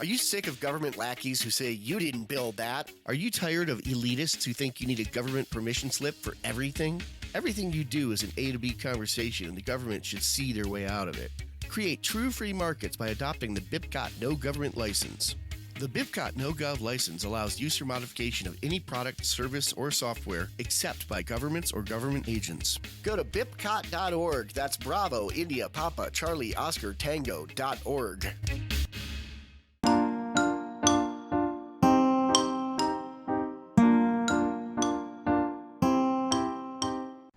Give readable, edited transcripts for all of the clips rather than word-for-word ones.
Are you sick of government lackeys who say you didn't build that? Are you tired of elitists who think you need a government permission slip for everything? Everything you do is an A to B conversation, and the government should see their way out of it. Create true free markets by adopting the BIPCOT No Government License. The BIPCOT No Gov license allows use or modification of any product, service, or software except by governments or government agents. Go to bipcot.org. That's Bravo, India, Papa, Charlie, Oscar, Tango.org.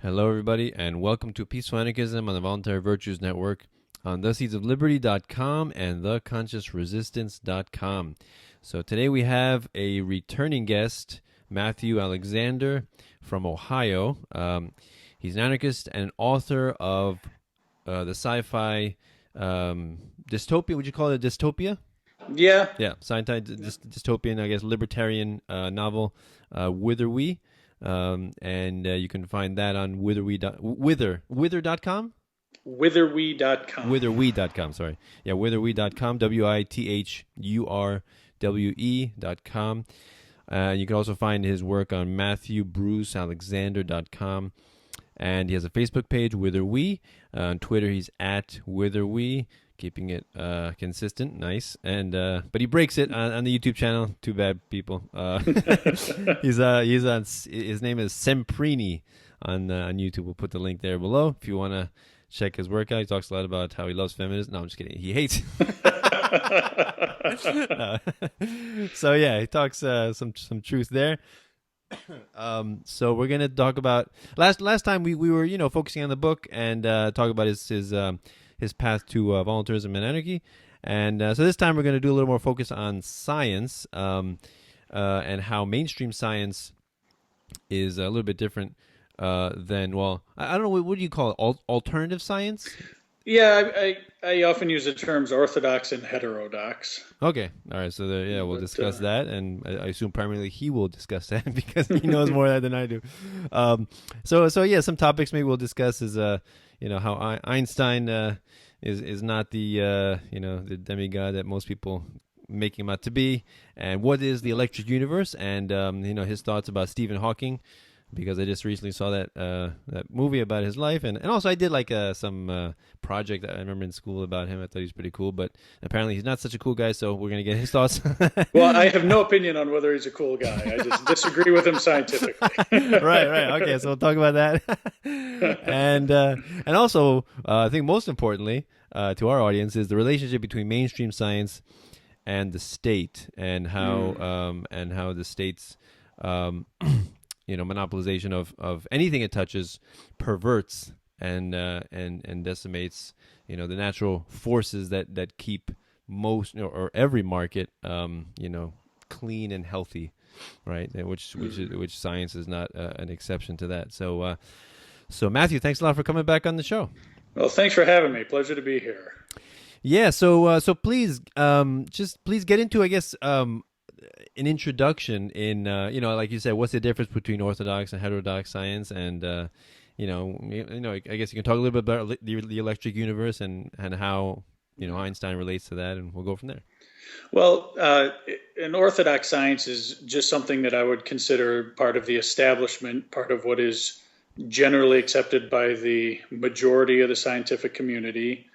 Hello, everybody, and welcome to Peaceful Anarchism on the Voluntary Virtues Network on theseedsofliberty.com and theConsciousResistance.com. So today we have a returning guest, Matthew Alexander from Ohio. He's an anarchist and author of the sci-fi dystopia. Would you call it a dystopia? Yeah. Yeah, sci-fi dystopian, I guess, libertarian novel, Withur We. And you can find that on wither.com? Witherwe.com. Witherwe.com, sorry. Yeah, witherwe.com, WITHURWE.com. You can also find his work on MatthewBruceAlexander.com. And he has a Facebook page, Withur We. On Twitter, he's at Withur We, keeping it consistent, nice. And but he breaks it on the YouTube channel. Too bad, people. He's on. His name is Semprini on YouTube. We'll put the link there below if you want to check his work out. He talks a lot about how he loves feminism. No, I'm just kidding. He hates. So yeah, he talks some truth there. So we're gonna talk about last time we were focusing on the book and talk about his path to voluntarism and anarchy, and so this time we're going to do a little more focus on science and how mainstream science is a little bit different than, well, I don't know, what do you call it, alternative science? Yeah, I often use the terms orthodox and heterodox. Okay, all right, so we'll discuss that, and I assume primarily he will discuss that because he knows more than I do. So yeah, some topics maybe we'll discuss is how Einstein is not the the demigod that most people make him out to be, and what is the electric universe, and his thoughts about Stephen Hawking, because I just recently saw that movie about his life, and also I did like some project that I remember in school about him. I thought he was pretty cool, but apparently he's not such a cool guy, so we're going to get his thoughts. Well, I have no opinion on whether he's a cool guy. I just disagree with him scientifically. Right. Okay, so we'll talk about that. And also, I think most importantly to our audience is the relationship between mainstream science and the state, and how the state's monopolization of anything it touches perverts and decimates the natural forces that keep most or every market clean and healthy, right? And which science is not an exception to that. So Matthew, thanks a lot for coming back on the show. Well, thanks for having me. Pleasure to be here. Yeah. So please please get into, I guess, an introduction in like you said, what's the difference between orthodox and heterodox science, and I guess you can talk a little bit about the electric universe and how Einstein relates to that, and we'll go from there. Well, an orthodox science is just something that I would consider part of the establishment, part of what is generally accepted by the majority of the scientific community.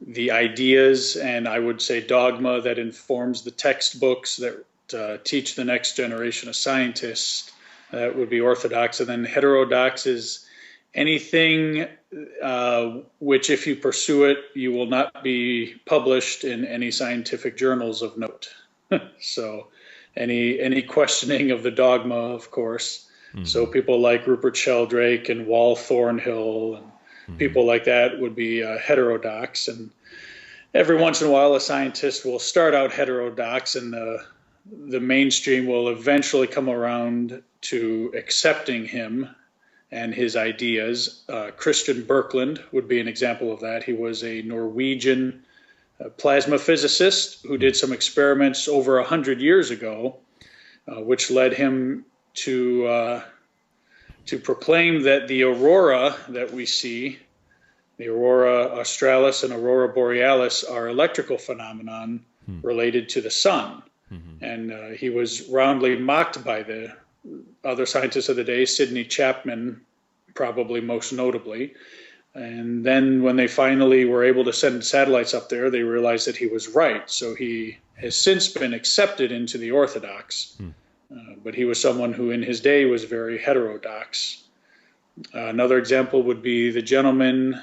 The ideas and, I would say, dogma that informs the textbooks that teach the next generation of scientists. That would be orthodox. And then heterodox is anything which, if you pursue it, you will not be published in any scientific journals of note. So any questioning of the dogma, of course. Mm-hmm. So people like Rupert Sheldrake and Wal Thornhill and people like that would be heterodox. And every once in a while, a scientist will start out heterodox, and the mainstream will eventually come around to accepting him and his ideas. Christian Birkeland would be an example of that. He was a Norwegian plasma physicist who did some experiments over 100 years ago, which led him to proclaim that the aurora that we see The aurora australis and aurora borealis are electrical phenomenon related to the sun. And he was roundly mocked by the other scientists of the day, Sidney Chapman, probably most notably. And then when they finally were able to send satellites up there, they realized that he was right. So he has since been accepted into the Orthodox. But he was someone who in his day was very heterodox. Another example would be the gentleman,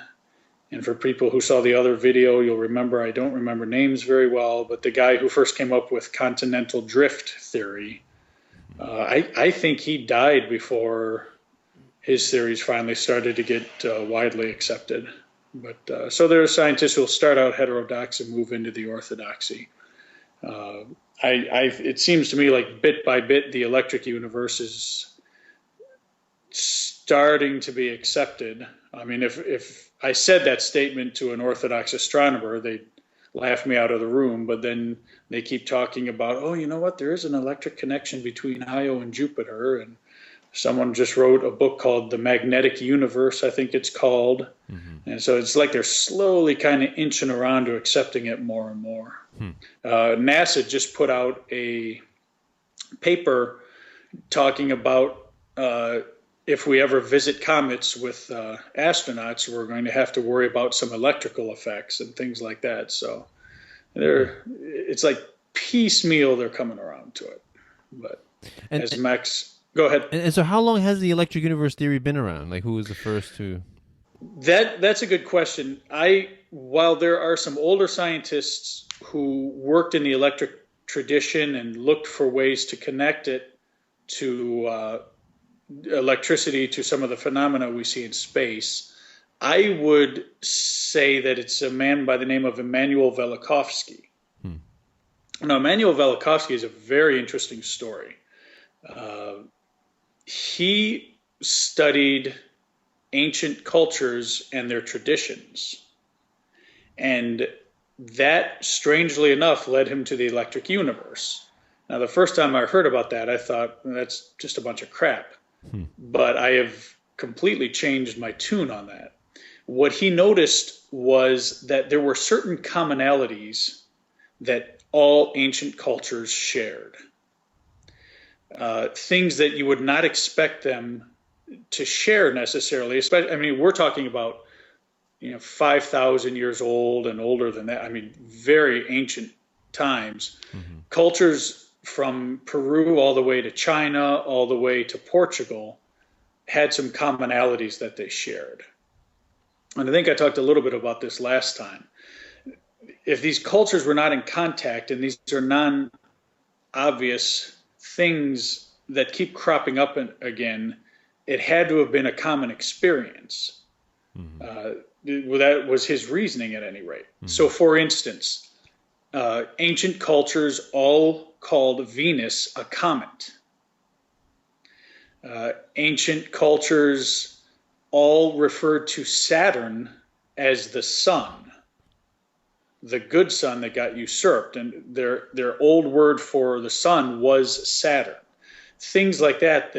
and for people who saw the other video, you'll remember, I don't remember names very well, but the guy who first came up with continental drift theory. I think he died before his theories finally started to get widely accepted. But so there are scientists who will start out heterodox and move into the orthodoxy. It seems to me like bit by bit the electric universe is starting to be accepted. I mean, if I said that statement to an Orthodox astronomer, they'd laugh me out of the room, but then they keep talking about, oh, you know what, there is an electric connection between Io and Jupiter, and someone just wrote a book called The Magnetic Universe, I think it's called. And so it's like they're slowly kind of inching around to accepting it more and more. NASA just put out a paper talking about if we ever visit comets with astronauts, we're going to have to worry about some electrical effects and things like that. So it's like piecemeal they're coming around to it. But as Max, go ahead. And so how long has the electric universe theory been around? Like, who was the first to... That's a good question. While there are some older scientists who worked in the electric tradition and looked for ways to connect it to electricity to some of the phenomena we see in space, I would say that it's a man by the name of Immanuel Velikovsky. Now, Immanuel Velikovsky is a very interesting story. He studied ancient cultures and their traditions. And that, strangely enough, led him to the electric universe. Now, the first time I heard about that, I thought, that's just a bunch of crap. But I have completely changed my tune on that. What he noticed was that there were certain commonalities that all ancient cultures shared. Things that you would not expect them to share necessarily. Especially, I mean, we're talking about 5,000 years old and older than that. I mean, very ancient times. Cultures from Peru all the way to China, all the way to Portugal, had some commonalities that they shared. And I think I talked a little bit about this last time. If these cultures were not in contact, and these are non-obvious things that keep cropping up again, it had to have been a common experience. That was his reasoning at any rate. So for instance, ancient cultures all called Venus a comet. Ancient cultures all referred to Saturn as the sun, the good sun that got usurped. And their old word for the sun was Saturn. Things like that,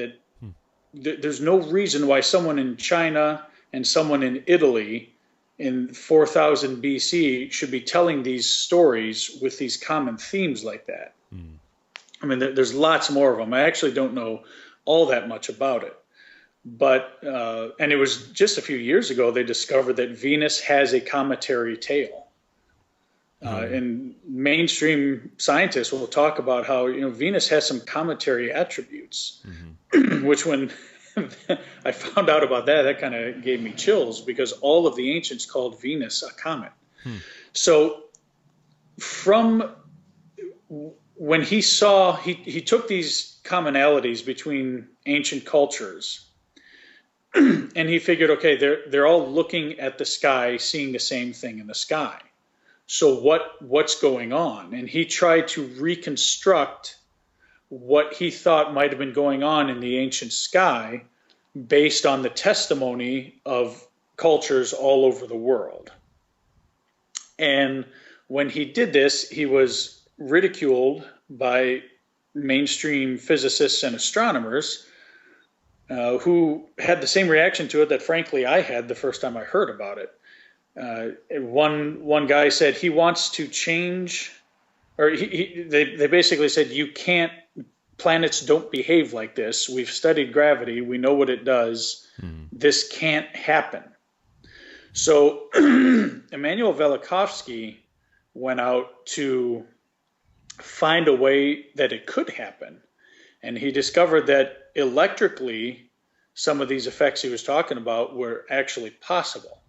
there's no reason why someone in China and someone in Italy in 4000 BC should be telling these stories with these common themes like that. I mean, there's lots more of them. I actually don't know all that much about it. But, and it was just a few years ago, they discovered that Venus has a cometary tail. And mainstream scientists will talk about how, Venus has some cometary attributes, which when I found out about that, that kind of gave me chills because all of the ancients called Venus a comet. So from when he saw, he took these commonalities between ancient cultures and he figured, okay, they're all looking at the sky, seeing the same thing in the sky. So what's going on? And he tried to reconstruct what he thought might have been going on in the ancient sky based on the testimony of cultures all over the world. And when he did this, he was ridiculed by mainstream physicists and astronomers who had the same reaction to it that, frankly, I had the first time I heard about it. One guy said he wants to change, or they basically said you can't. Planets don't behave like this. We've studied gravity. We know what it does. Mm-hmm. This can't happen. So Immanuel Velikovsky went out to find a way that it could happen. And he discovered that electrically, some of these effects he was talking about were actually possible.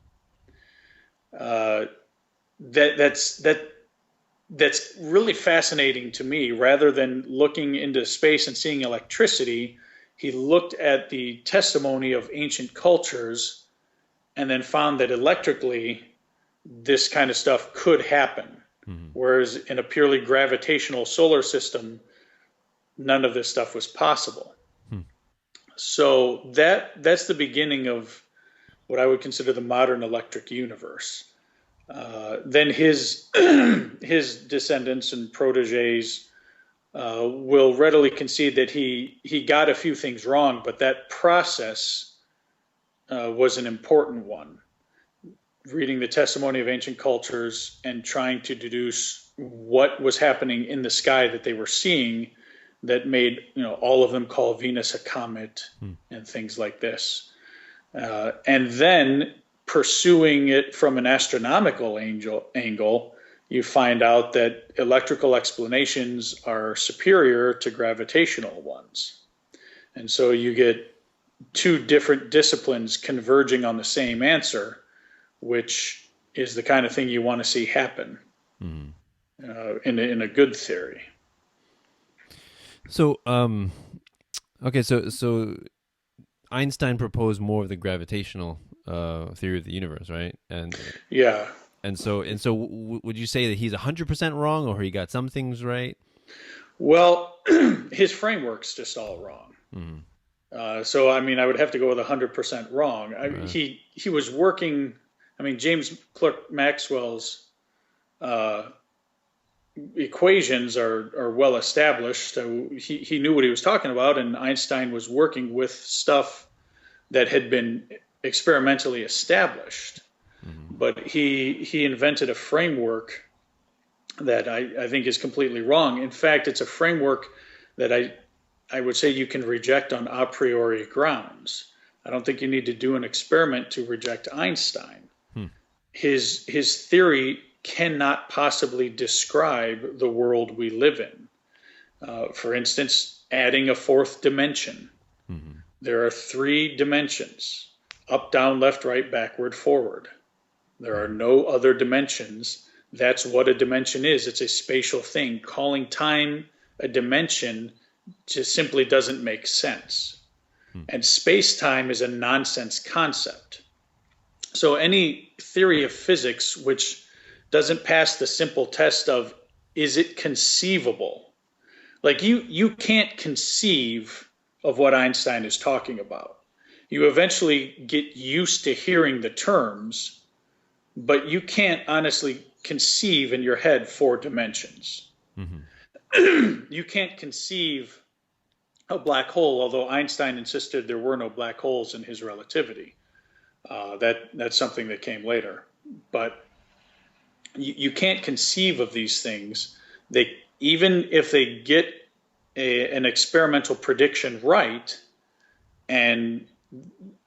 That's really fascinating to me. Rather than looking into space and seeing electricity, he looked at the testimony of ancient cultures and then found that electrically this kind of stuff could happen. Mm-hmm. Whereas in a purely gravitational solar system, none of this stuff was possible. So that's the beginning of what I would consider the modern electric universe. Then his descendants and proteges will readily concede that he got a few things wrong, but that process was an important one. Reading the testimony of ancient cultures and trying to deduce what was happening in the sky that they were seeing that made all of them call Venus a comet and things like this. And then pursuing it from an astronomical angle, you find out that electrical explanations are superior to gravitational ones. And so you get two different disciplines converging on the same answer, which is the kind of thing you want to see happen in a good theory. So, okay, so Einstein proposed more of the gravitational theory of the universe, right? And yeah, and so would you say that he's 100% wrong, or he got some things right? Well, his framework's just all wrong. So I mean, I would have to go with 100% wrong. He was working. I mean, James Clerk Maxwell's equations are well established. So he knew what he was talking about, and Einstein was working with stuff that had been experimentally established. But he invented a framework that I think is completely wrong. In fact, it's a framework that I would say you can reject on a priori grounds. I don't think you need to do an experiment to reject Einstein. His theory cannot possibly describe the world we live in. For instance, adding a fourth dimension. There are three dimensions: up, down, left, right, backward, forward. There are no other dimensions. That's what a dimension is. It's a spatial thing. Calling time a dimension just simply doesn't make sense. And space-time is a nonsense concept. So any theory of physics which doesn't pass the simple test of, is it conceivable? Like you can't conceive of what Einstein is talking about. You eventually get used to hearing the terms, but you can't honestly conceive in your head four dimensions. You can't conceive a black hole, although Einstein insisted there were no black holes in his relativity. That's something that came later. But you can't conceive of these things. Even if they get an experimental prediction right, and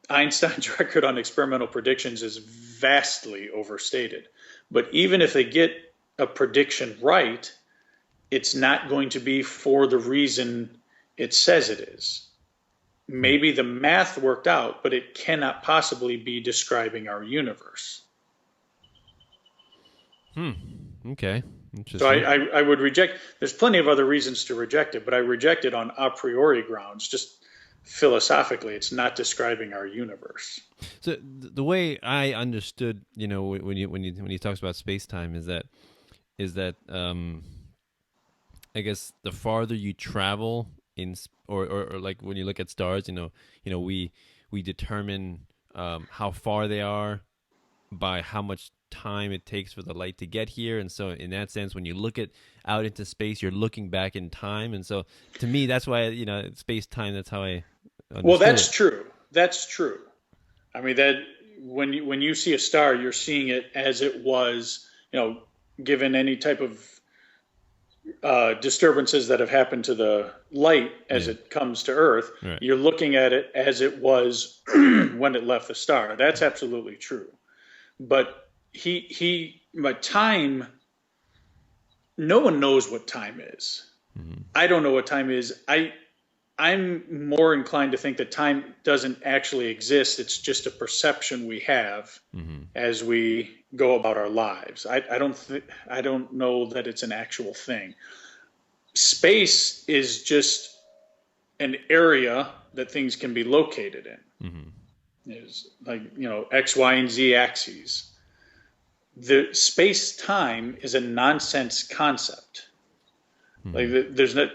Einstein's record on experimental predictions is vastly overstated. But even if they get a prediction right, it's not going to be for the reason it says it is. Maybe the math worked out, but it cannot possibly be describing our universe. Okay. Interesting. So I would reject. There's plenty of other reasons to reject it, but I reject it on a priori grounds. Just philosophically, it's not describing our universe. So the way I understood, when he talks about space time, is that I guess the farther you travel or like when you look at stars, we determine how far they are by how much time it takes for the light to get here. And so in that sense, when you look out into space, you're looking back in time. And so to me, that's why, space time, that's how I understood Well, that's it. true. That's true. I mean, that when you see a star, you're seeing it as it was, given any type of disturbances that have happened to the light as it comes to Earth. Right. You're looking at it as it was when it left the star. That's absolutely true. But time, no one knows what time is. Mm-hmm. I don't know what time is. I'm more inclined to think that time doesn't actually exist. It's just a perception we have as we go about our lives. I don't know that it's an actual thing. Space is just an area that things can be located in. Mm-hmm. It's like, X, Y, and Z axes. The space-time is a nonsense concept. Mm-hmm. Like there's not.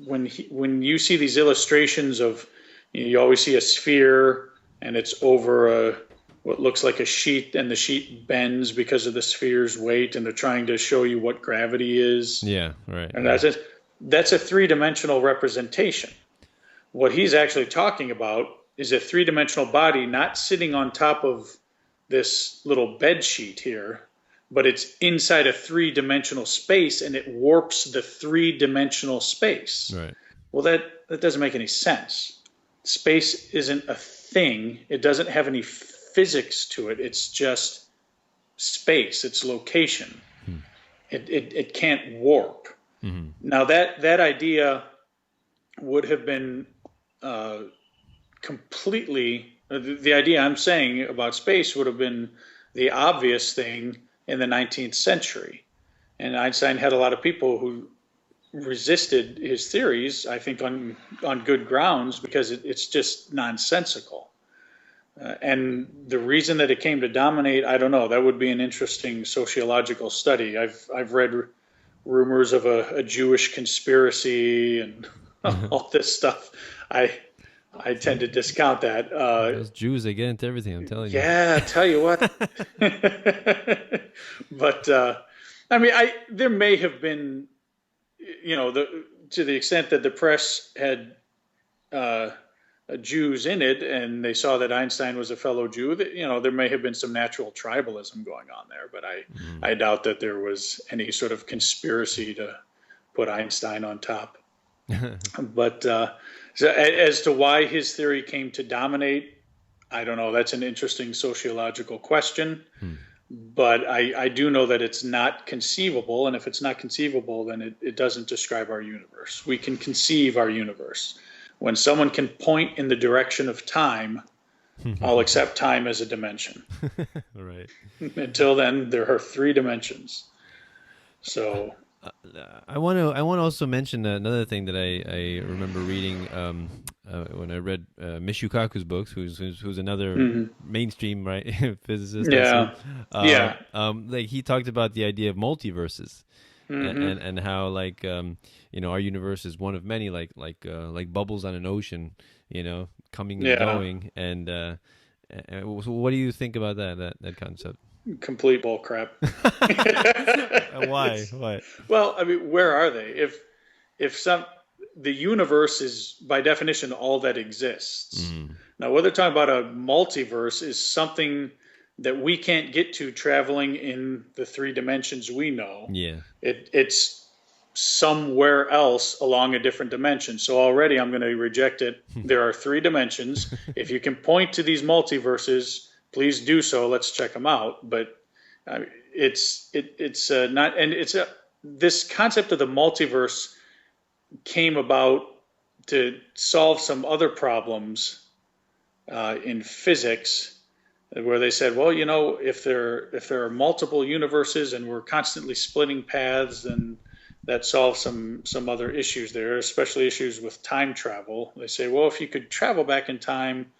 When you see these illustrations of, you always see a sphere and it's over what looks like a sheet, and the sheet bends because of the sphere's weight, and they're trying to show you what gravity is. Yeah, right. And that's a three-dimensional representation. What he's actually talking about is a three-dimensional body not sitting on top of this little bed sheet here, but it's inside a three-dimensional space, and it warps the three-dimensional space. Right. Well, that doesn't make any sense. Space isn't a thing. It doesn't have any physics to it. It's just space. It's location. It can't warp. Mm-hmm. Now, that idea would have been completely... The idea I'm saying about space would have been the obvious thing in the 19th century. And Einstein had a lot of people who resisted his theories, I think on good grounds, because it's just nonsensical. And the reason that it came to dominate, I don't know. That would be an interesting sociological study. I've read rumors of a Jewish conspiracy and all this stuff. I tend to discount that. Those Jews, they get into everything, I'm telling you. Yeah, I tell you what. But, there may have been, to the extent that the press had Jews in it, and they saw that Einstein was a fellow Jew, that, there may have been some natural tribalism going on there. But I doubt that there was any sort of conspiracy to put Einstein on top. But so as to why his theory came to dominate, I don't know. That's an interesting sociological question. But I do know that it's not conceivable. And if it's not conceivable, then it doesn't describe our universe. We can conceive our universe. When someone can point in the direction of time, I'll accept time as a dimension. Right. Until then, there are three dimensions. So... I want to also mention another thing that I remember reading when I read Michio books, who's another mainstream physicist. Yeah, like he talked about the idea of multiverses, and how our universe is one of many, like bubbles on an ocean, coming and going. And so what do you think about that concept? Complete bull crap. Why? Well, where are they? If the universe is by definition all that exists. Now, what they're talking about, a multiverse, is something that we can't get to traveling in the three dimensions we know. Yeah. It's somewhere else along a different dimension. So already I'm going to reject it. There are three dimensions. If you can point to these multiverses, please do so. Let's check them out. But it's not, and this concept of the multiverse came about to solve some other problems in physics, where they said, well, if there are multiple universes and we're constantly splitting paths, then that solves some other issues there, especially issues with time travel. They say, well, if you could travel back in time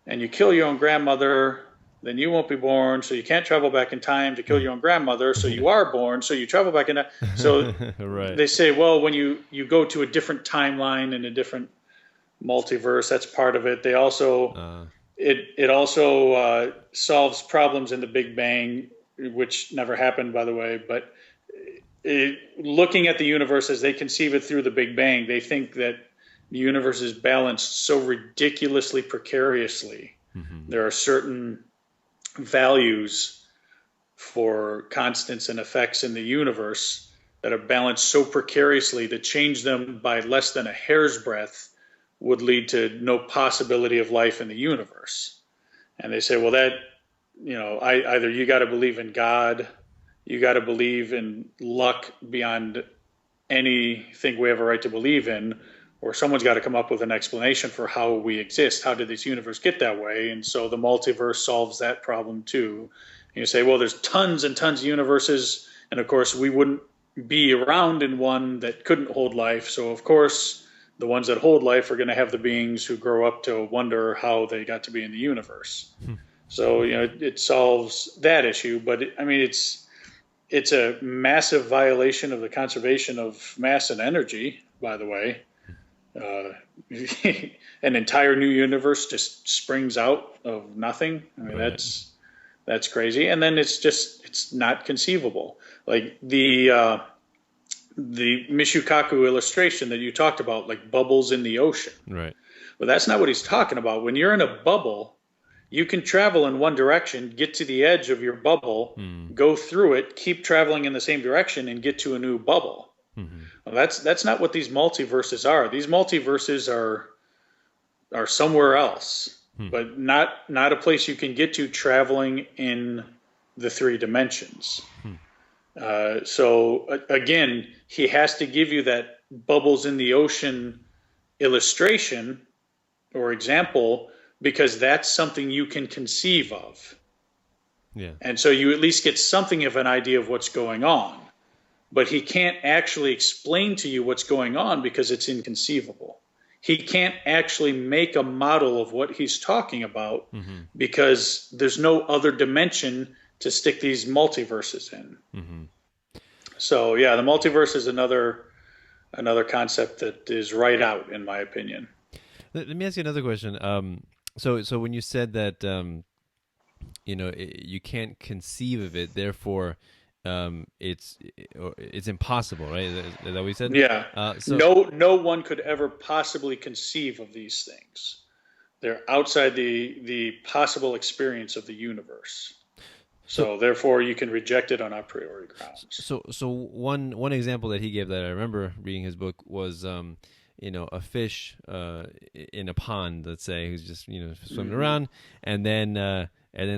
and you kill your own grandmother, then you won't be born, so you can't travel back in time to kill your own grandmother, so you are born, so you travel back in time. So right. They say, well, when you go to a different timeline and a different multiverse, that's part of it. They also it also solves problems in the Big Bang, which never happened, by the way. But looking at the universe as they conceive it through the Big Bang, they think that the universe is balanced so ridiculously precariously There are certain values for constants and effects in the universe that are balanced so precariously to change them by less than a hair's breadth would lead to no possibility of life in the universe. And they say, well, that, either you got to believe in God, you got to believe in luck beyond anything we have a right to believe in, or someone's got to come up with an explanation for how we exist. How did this universe get that way? And so the multiverse solves that problem too. And you say, well, there's tons and tons of universes, and of course we wouldn't be around in one that couldn't hold life. So of course the ones that hold life are going to have the beings who grow up to wonder how they got to be in the universe. So it solves that issue, but it's a massive violation of the conservation of mass and energy, by the way. An entire new universe just springs out of nothing. That's crazy. And then it's not conceivable. Like the Mishukaku illustration that you talked about, like bubbles in the ocean. Right. But that's not what he's talking about. When you're in a bubble, you can travel in one direction, get to the edge of your bubble, go through it, keep traveling in the same direction, and get to a new bubble. Well, that's not what these multiverses are. These multiverses are somewhere else, but not a place you can get to traveling in the three dimensions. So again, he has to give you that bubbles in the ocean illustration or example, because that's something you can conceive of. Yeah. And so you at least get something of an idea of what's going on. But he can't actually explain to you what's going on because it's inconceivable. He can't actually make a model of what he's talking about because there's no other dimension to stick these multiverses in. So yeah, the multiverse is another concept that is right out, in my opinion. Let me ask you another question. So when you said that you can't conceive of it, therefore it's impossible, right? Is that what we said? Yeah. No one could ever possibly conceive of these things. They're outside the possible experience of the universe. So therefore, you can reject it on a priori grounds. So one example that he gave that I remember reading his book was a fish in a pond, let's say, who's just swimming around, and then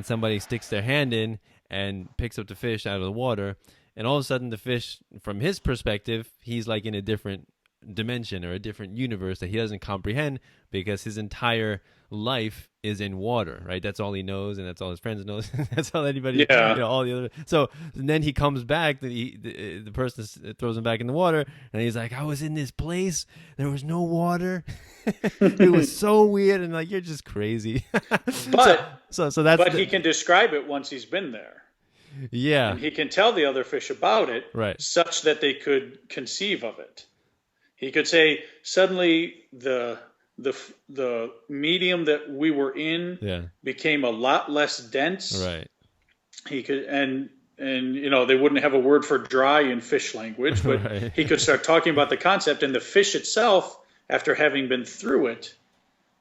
somebody sticks their hand in and picks up the fish out of the water, and all of a sudden the fish, from his perspective, he's like in a different dimension or a different universe that he doesn't comprehend because his entire life is in water, right? That's all he knows, and that's all his friends knows. That's all anybody, all the other. So and then he comes back, the person throws him back in the water, and he's like, I was in this place, there was no water. It was so weird, and like, you're just crazy. But that's he can describe it once he's been there. Yeah. And he can tell the other fish about it, right, such that they could conceive of it. He could say, suddenly the medium that we were in became a lot less dense. Right. He could, and they wouldn't have a word for dry in fish language, but right, he could start talking about the concept, and the fish itself, after having been through it,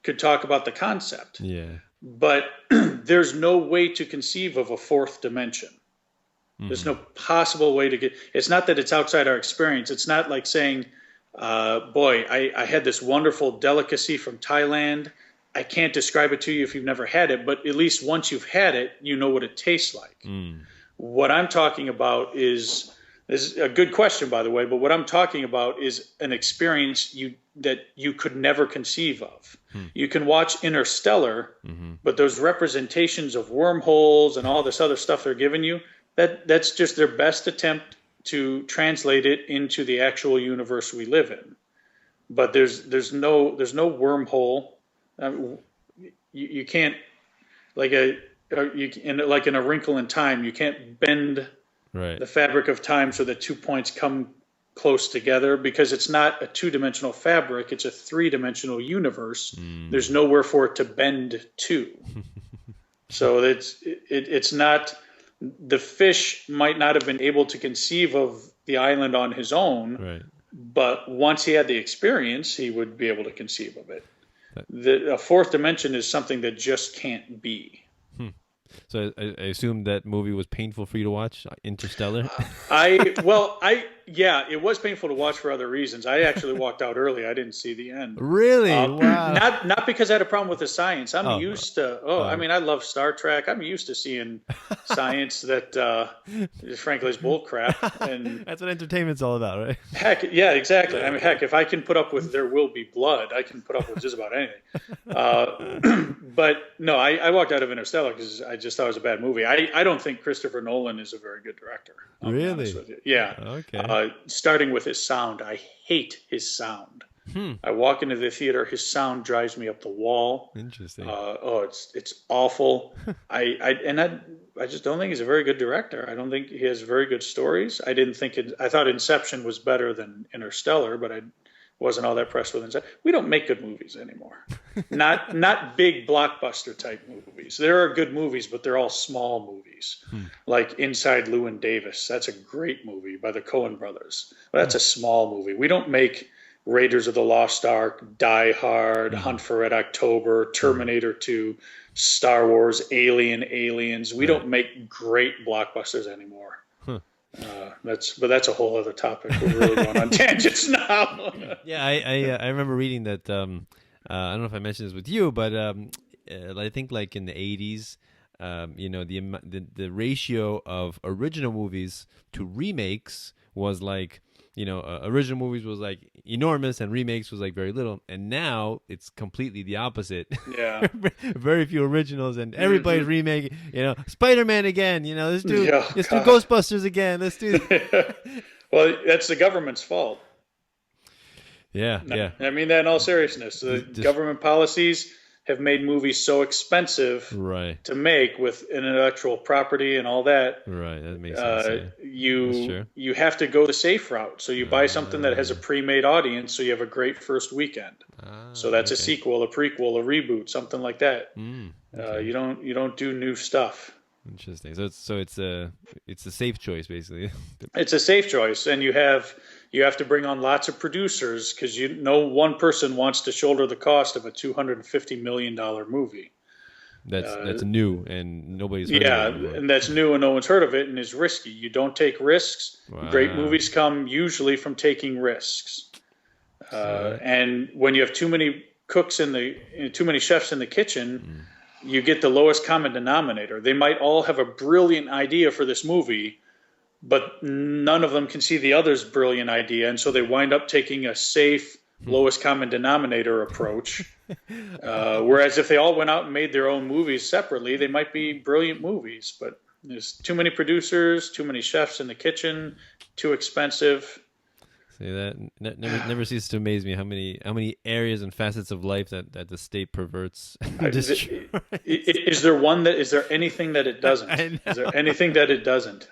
could talk about the concept. Yeah. But there's no way to conceive of a fourth dimension. There's no possible way to get. It's not that it's outside our experience. It's not like saying, boy, I had this wonderful delicacy from Thailand. I can't describe it to you if you've never had it, but at least once you've had it, you know what it tastes like. What I'm talking about is a good question, by the way, but what I'm talking about is an experience that you could never conceive of. You can watch Interstellar, but those representations of wormholes and all this other stuff they're giving you, that's just their best attempt to translate it into the actual universe we live in. But there's no wormhole. You can't, like in A Wrinkle in Time, you can't bend the fabric of time so that 2 points come close together, because it's not a two-dimensional fabric, it's a three-dimensional universe. There's nowhere for it to bend to. So it's not. The fish might not have been able to conceive of the island on his own, but once he had the experience, he would be able to conceive of it. A fourth dimension is something that just can't be. So I assume that movie was painful for you to watch, Interstellar. Yeah, it was painful to watch for other reasons. I actually walked out early. I didn't see the end. Really? Wow. Not because I had a problem with the science. I'm Oh. used to. I mean, I love Star Trek. I'm used to seeing science that, frankly, is bull crap. And That's what entertainment's all about, right? heck, yeah, exactly. I mean, heck, if I can put up with "There Will Be Blood," I can put up with just about anything. But no, I walked out of Interstellar because I just thought it was a bad movie. I don't think Christopher Nolan is a very good director. I'll be honest with you. Yeah. Okay. Starting with his sound, I hate his sound. I walk into the theater, his sound drives me up the wall. Interesting. It's awful. I just don't think he's a very good director. I don't think he has very good stories. I thought Inception was better than Interstellar, but I wasn't all that impressed with Inception. We don't make good movies anymore. Not big blockbuster type movies. There are good movies, but they're all small movies. Like Inside Llewyn Davis. That's a great movie by the Coen brothers. But that's a small movie. We don't make Raiders of the Lost Ark, Die Hard, Hunt for Red October, Terminator 2, Star Wars, Aliens. We don't make great blockbusters anymore. That's a whole other topic. We're really going on tangents now. Yeah, I remember reading that. I don't know if I mentioned this with you, but I think like in the 80s, the ratio of original movies to remakes was like, original movies was like enormous and remakes was like very little, and now it's completely the opposite. Yeah. Very few originals and everybody's remaking. Spider-Man again. Let's do Yeah, do Ghostbusters again. Let's do. Well, that's the government's fault. Yeah. I mean that in all seriousness. The government policies have made movies so expensive to make with intellectual property and all that. Right, that makes sense. Yeah. You have to go the safe route. So you buy something that has a pre-made audience, so you have a great first weekend. So that's a sequel, a prequel, a reboot, something like that. Okay. You don't do new stuff. Interesting. So it's a safe choice, basically. It's a safe choice, and you have to bring on lots of producers because no one person wants to shoulder the cost of a $250 million movie. That's new and nobody's heard of it anymore. And that's new and no one's heard of it and is risky. You don't take risks. Wow. Great movies come usually from taking risks. And when you have too many too many chefs in the kitchen, you get the lowest common denominator. They might all have a brilliant idea for this movie, but none of them can see the other's brilliant idea, and so they wind up taking a safe, lowest common denominator approach. Whereas if they all went out and made their own movies separately, they might be brilliant movies, but there's too many producers, too many chefs in the kitchen, too expensive. See, that never ceases to amaze me how many areas and facets of life that the state perverts. Is there anything that it doesn't? Is there anything that it doesn't?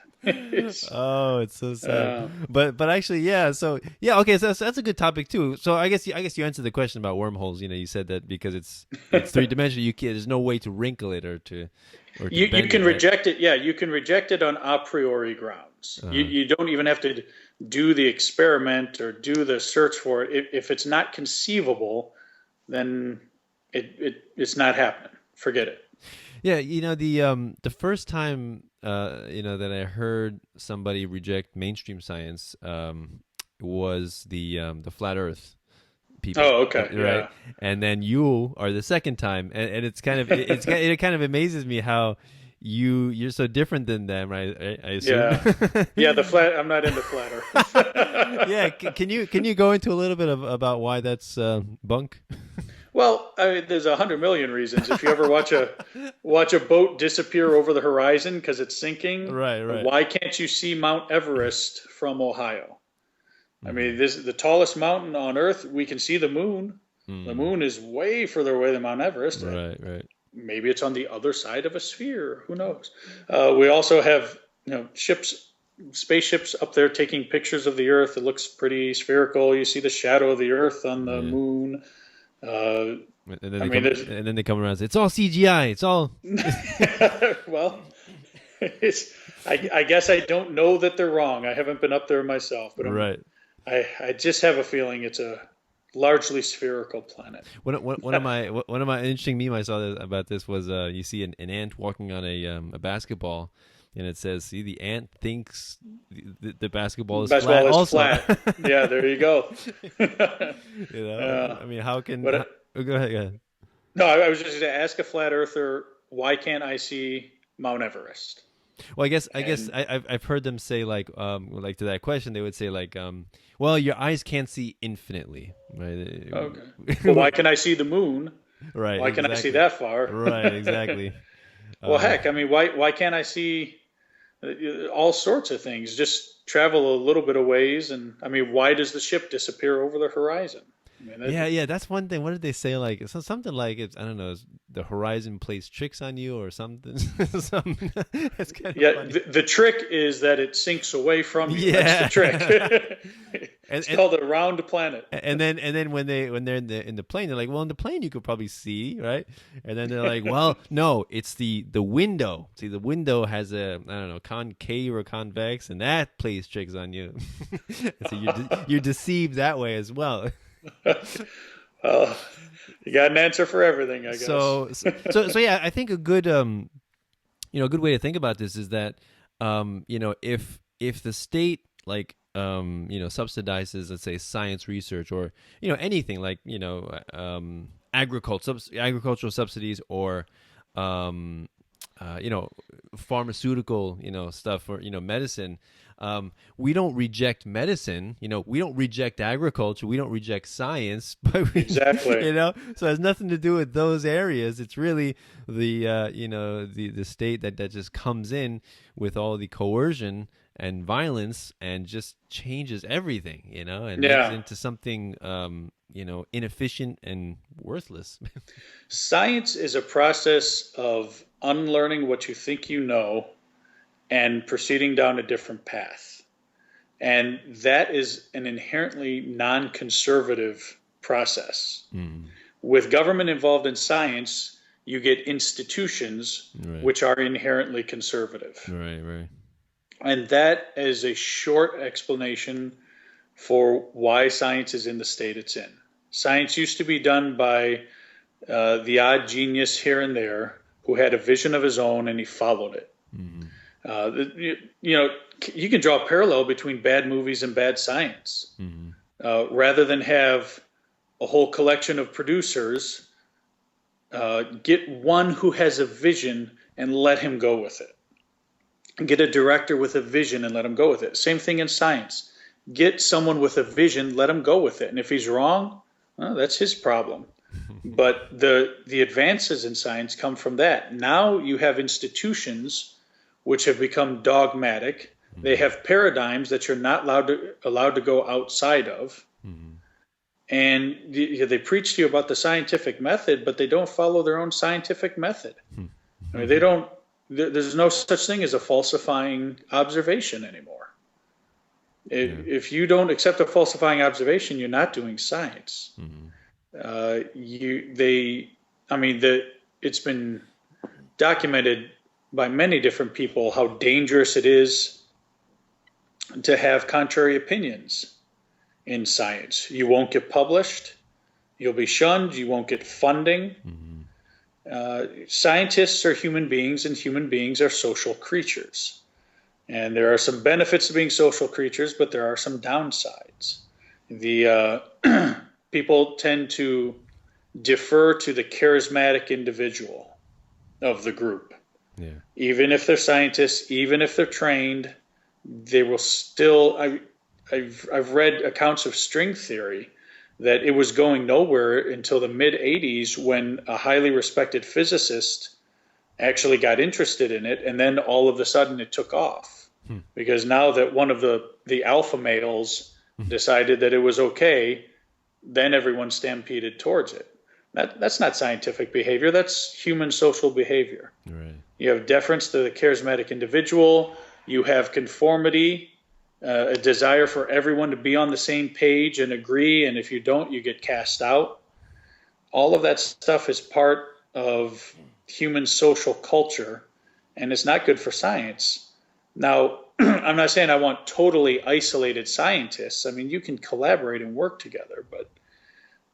Oh, it's so sad. But actually, yeah. So yeah, okay. So that's a good topic too. So I guess you answered the question about wormholes. You said that because it's three dimensional, there's no way to wrinkle it or to you can reject it. Yeah, you can reject it on a priori grounds. You don't even have to do the experiment or do the search for it. If it's not conceivable, then it's not happening. Forget it. Yeah, the first time that I heard somebody reject mainstream science was the Flat Earth people. Oh, okay, right. Yeah. And then you are the second time, and it kind of amazes me how you're so different than them, right? I assume. Yeah. I'm not into Flat Earth. Yeah, can you go into a little bit about why that's bunk? Well, I mean, there's 100 million reasons. If you ever watch a boat disappear over the horizon because it's sinking, right. Why can't you see Mount Everest from Ohio? I mean, this is the tallest mountain on Earth. We can see the moon. The moon is way further away than Mount Everest. Right. Maybe it's on the other side of a sphere. Who knows? We also have spaceships up there taking pictures of the Earth. It looks pretty spherical. You see the shadow of the Earth on the moon. And then they come around and say, it's all CGI. It's all. Well, I guess I don't know that they're wrong. I haven't been up there myself, but right. I just have a feeling it's a largely spherical planet. One of my interesting meme I saw about this was you see an ant walking on a basketball, and it says, "See, the ant thinks the basketball is flat." Also, flat. Yeah, there you go. I mean, how can? But Go ahead. Go ahead. no, I was just going to ask a flat earther, why can't I see Mount Everest? Well, I guess I've heard them say like to that question they would say like well, your eyes can't see infinitely, right? Okay. Well, why can I see the moon? Right. Why can I see that far? Right. Exactly. Well, heck, I mean, why can't I see all sorts of things? Just travel a little bit of ways, and I mean, why does the ship disappear over the horizon? I mean, yeah, that's one thing. What did they say? Like something like it's, I don't know, the horizon plays tricks on you or something. It's kind of funny. The trick is that it sinks away from you. Yeah. That's the trick. It's called a round planet. And then when they're in the plane, they're like, well, in the plane you could probably see, right? And then they're like, well, no, it's the window. See, the window has a, I don't know, concave or convex, and that plays tricks on you. So you're deceived that way as well. You got an answer for everything, I guess. So yeah, I think a good good way to think about this is that if the state like subsidizes, let's say, science research or anything like agricultural subsidies or pharmaceutical stuff or medicine. We don't reject medicine, we don't reject agriculture, we don't reject science, but exactly, so it has nothing to do with those areas. It's really the state that just comes in with all the coercion and violence and just changes everything, and makes it into something, inefficient and worthless. Science is a process of unlearning what you think you know and proceeding down a different path. And that is an inherently non-conservative process. Mm. With government involved in science, you get institutions which are inherently conservative. Right. And that is a short explanation for why science is in the state it's in. Science used to be done by the odd genius here and there who had a vision of his own and he followed it. Mm-hmm. You can draw a parallel between bad movies and bad science. Mm-hmm. Rather than have a whole collection of producers, get one who has a vision and let him go with it. Get a director with a vision and let him go with it. Same thing in science. Get someone with a vision, let him go with it. And if he's wrong, well, that's his problem. But the advances in science come from that. Now you have institutions which have become dogmatic. They have paradigms that you're not allowed to go outside of. Mm-hmm. And they preach to you about the scientific method, but they don't follow their own scientific method. Mm-hmm. I mean, there's no such thing as a falsifying observation anymore. If you don't accept a falsifying observation, you're not doing science. Mm-hmm. It's been documented by many different people how dangerous it is to have contrary opinions in science. You won't get published, you'll be shunned, you won't get funding. Mm-hmm. Scientists are human beings, and human beings are social creatures. And there are some benefits to being social creatures, but there are some downsides. People tend to defer to the charismatic individual of the group. Yeah. Even if they're scientists, even if they're trained, they will still. I've read accounts of string theory that it was going nowhere until the mid 80s when a highly respected physicist actually got interested in it, and then all of a sudden it took off. Because now that one of the alpha males decided that it was okay, then everyone stampeded towards it. That's not scientific behavior. That's human social behavior. Right. You have deference to the charismatic individual. You have conformity, a desire for everyone to be on the same page and agree. And if you don't, you get cast out. All of that stuff is part of human social culture, and it's not good for science. Now, I'm not saying I want totally isolated scientists. I mean, you can collaborate and work together, but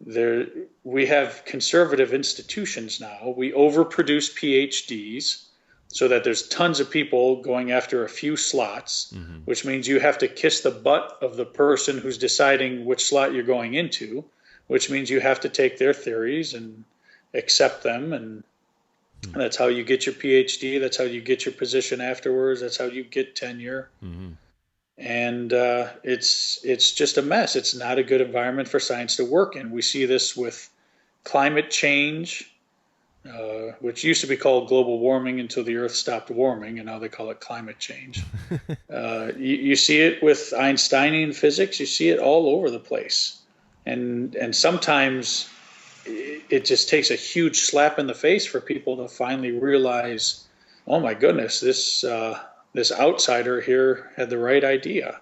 we have conservative institutions now. We overproduce PhDs so that there's tons of people going after a few slots, which means you have to kiss the butt of the person who's deciding which slot you're going into, which means you have to take their theories and accept them. And that's how you get your PhD. That's how you get your position afterwards. That's how you get tenure. And it's just a mess. It's not a good environment for science to work in. We see this with climate change, which used to be called global warming until the Earth stopped warming, and now they call it climate change. You see it with Einsteinian physics. You see it all over the place. And sometimes it just takes a huge slap in the face for people to finally realize, oh my goodness, this outsider here had the right idea.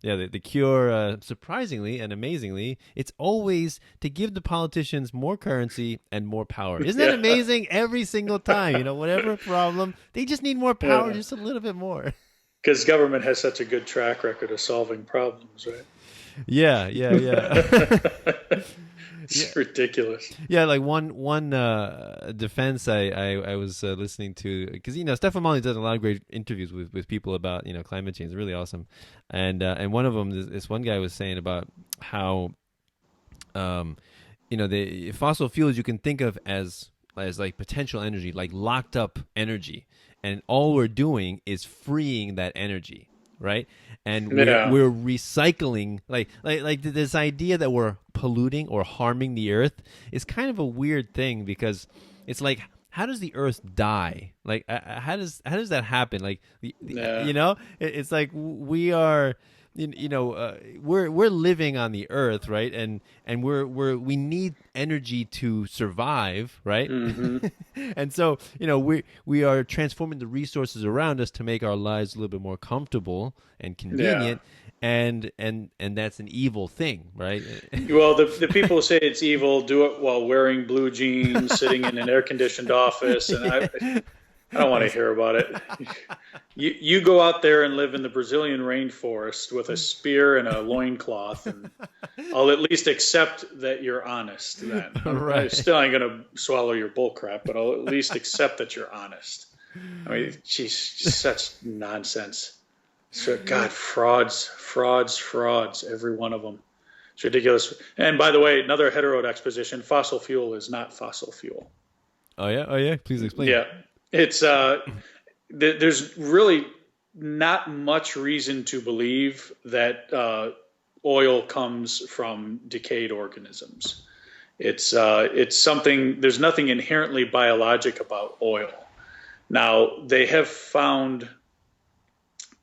The cure, surprisingly and amazingly, it's always to give the politicians more currency and more power. Isn't that amazing? Every single time, whatever problem, they just need more power, just a little bit more. Because government has such a good track record of solving problems, right? Yeah. It's ridiculous. Yeah, like one defense I was listening to, because Stefan Molyneux does a lot of great interviews with people about climate change. It's really awesome, and one of them, this one guy was saying about how the fossil fuels you can think of as like potential energy, like locked up energy, and all we're doing is freeing that energy. Right, and we're recycling, like this idea that we're polluting or harming the earth is kind of a weird thing, because it's like, how does the earth die? Like, how does that happen? Like, it's like we are, we're living on the earth, right? And we need energy to survive, right? And so, we are transforming the resources around us to make our lives a little bit more comfortable and convenient. And that's an evil thing, right? Well, the people who say it's evil do it while wearing blue jeans, sitting in an air-conditioned office, and I don't want to hear about it. You go out there and live in the Brazilian rainforest with a spear and a loincloth, and I'll at least accept that you're honest then. Right. I still ain't going to swallow your bullcrap, but I'll at least accept that you're honest. I mean, geez, such nonsense. So, God, frauds, every one of them. It's ridiculous. And by the way, another heterodox position, fossil fuel is not fossil fuel. Oh, yeah? Please explain. Yeah. It's there's really not much reason to believe that oil comes from decayed organisms. It's something. There's nothing inherently biologic about oil. Now, they have found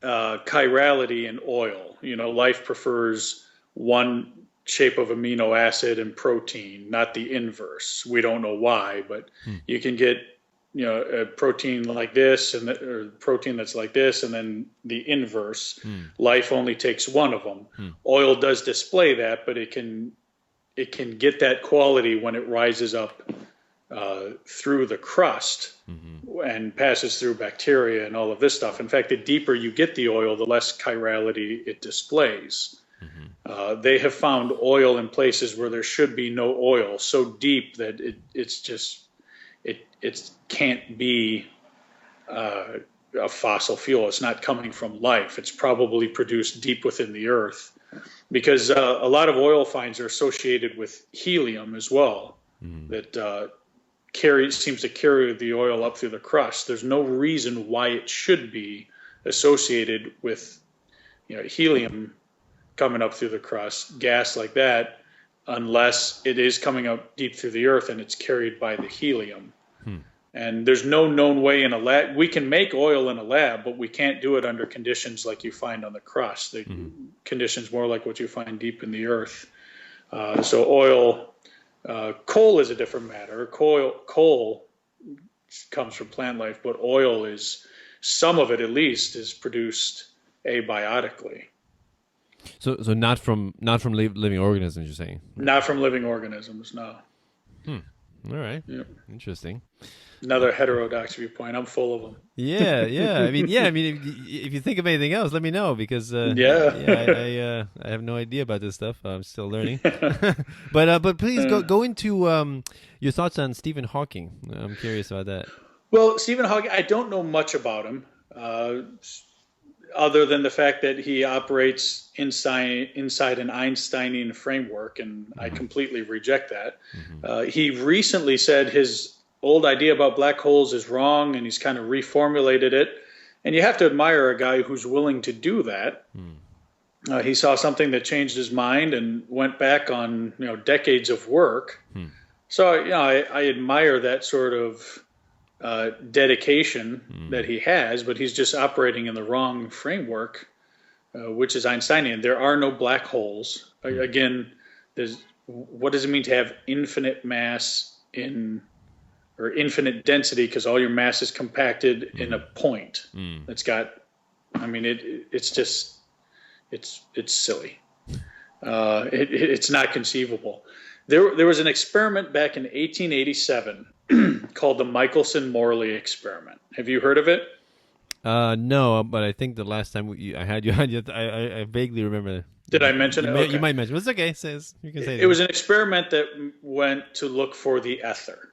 chirality in oil. Life prefers one shape of amino acid and protein, not the inverse. We don't know why, but you can get a protein like this or protein that's like this, and then the inverse. Life only takes one of them. Oil does display that, but it can get that quality when it rises up through the crust and passes through bacteria and all of this stuff. In fact, the deeper you get the oil, the less chirality it displays. They have found oil in places where there should be no oil, so deep that it can't be a fossil fuel. It's not coming from life. It's probably produced deep within the earth, because a lot of oil finds are associated with helium as well. That seems to carry the oil up through the crust. There's no reason why it should be associated with helium coming up through the crust, gas like that, unless it is coming up deep through the earth and it's carried by the helium. And there's no known way in a lab. We can make oil in a lab, but we can't do it under conditions like you find on the crust. The conditions more like what you find deep in the earth. So oil, coal is a different matter. Coal comes from plant life, but oil is, some of it at least, is produced abiotically. So not from living organisms, you're saying? Not from living organisms, no. All right. Yep. Interesting. Another heterodox viewpoint. I'm full of them. Yeah, yeah. I mean, if you think of anything else, let me know because I have no idea about this stuff. I'm still learning. But please go into your thoughts on Stephen Hawking. I'm curious about that. Well, Stephen Hawking, I don't know much about him, other than the fact that he operates inside an Einsteinian framework, and I completely reject that. He recently said his old idea about black holes is wrong, and he's kind of reformulated it. And you have to admire a guy who's willing to do that. He saw something that changed his mind and went back on decades of work. So I admire that sort of dedication that he has, but he's just operating in the wrong framework, which is Einsteinian. There are no black holes. Again, what does it mean to have infinite mass or infinite density? Because all your mass is compacted in a point that's got. I mean, it's silly. It's not conceivable. There was an experiment back in 1887 called the Michelson-Morley experiment. Have you heard of it? No, but I think the last time I had you, I vaguely remember. Did I mention it? Okay. You might mention it. It's okay. You can say it. It was an experiment that went to look for the ether.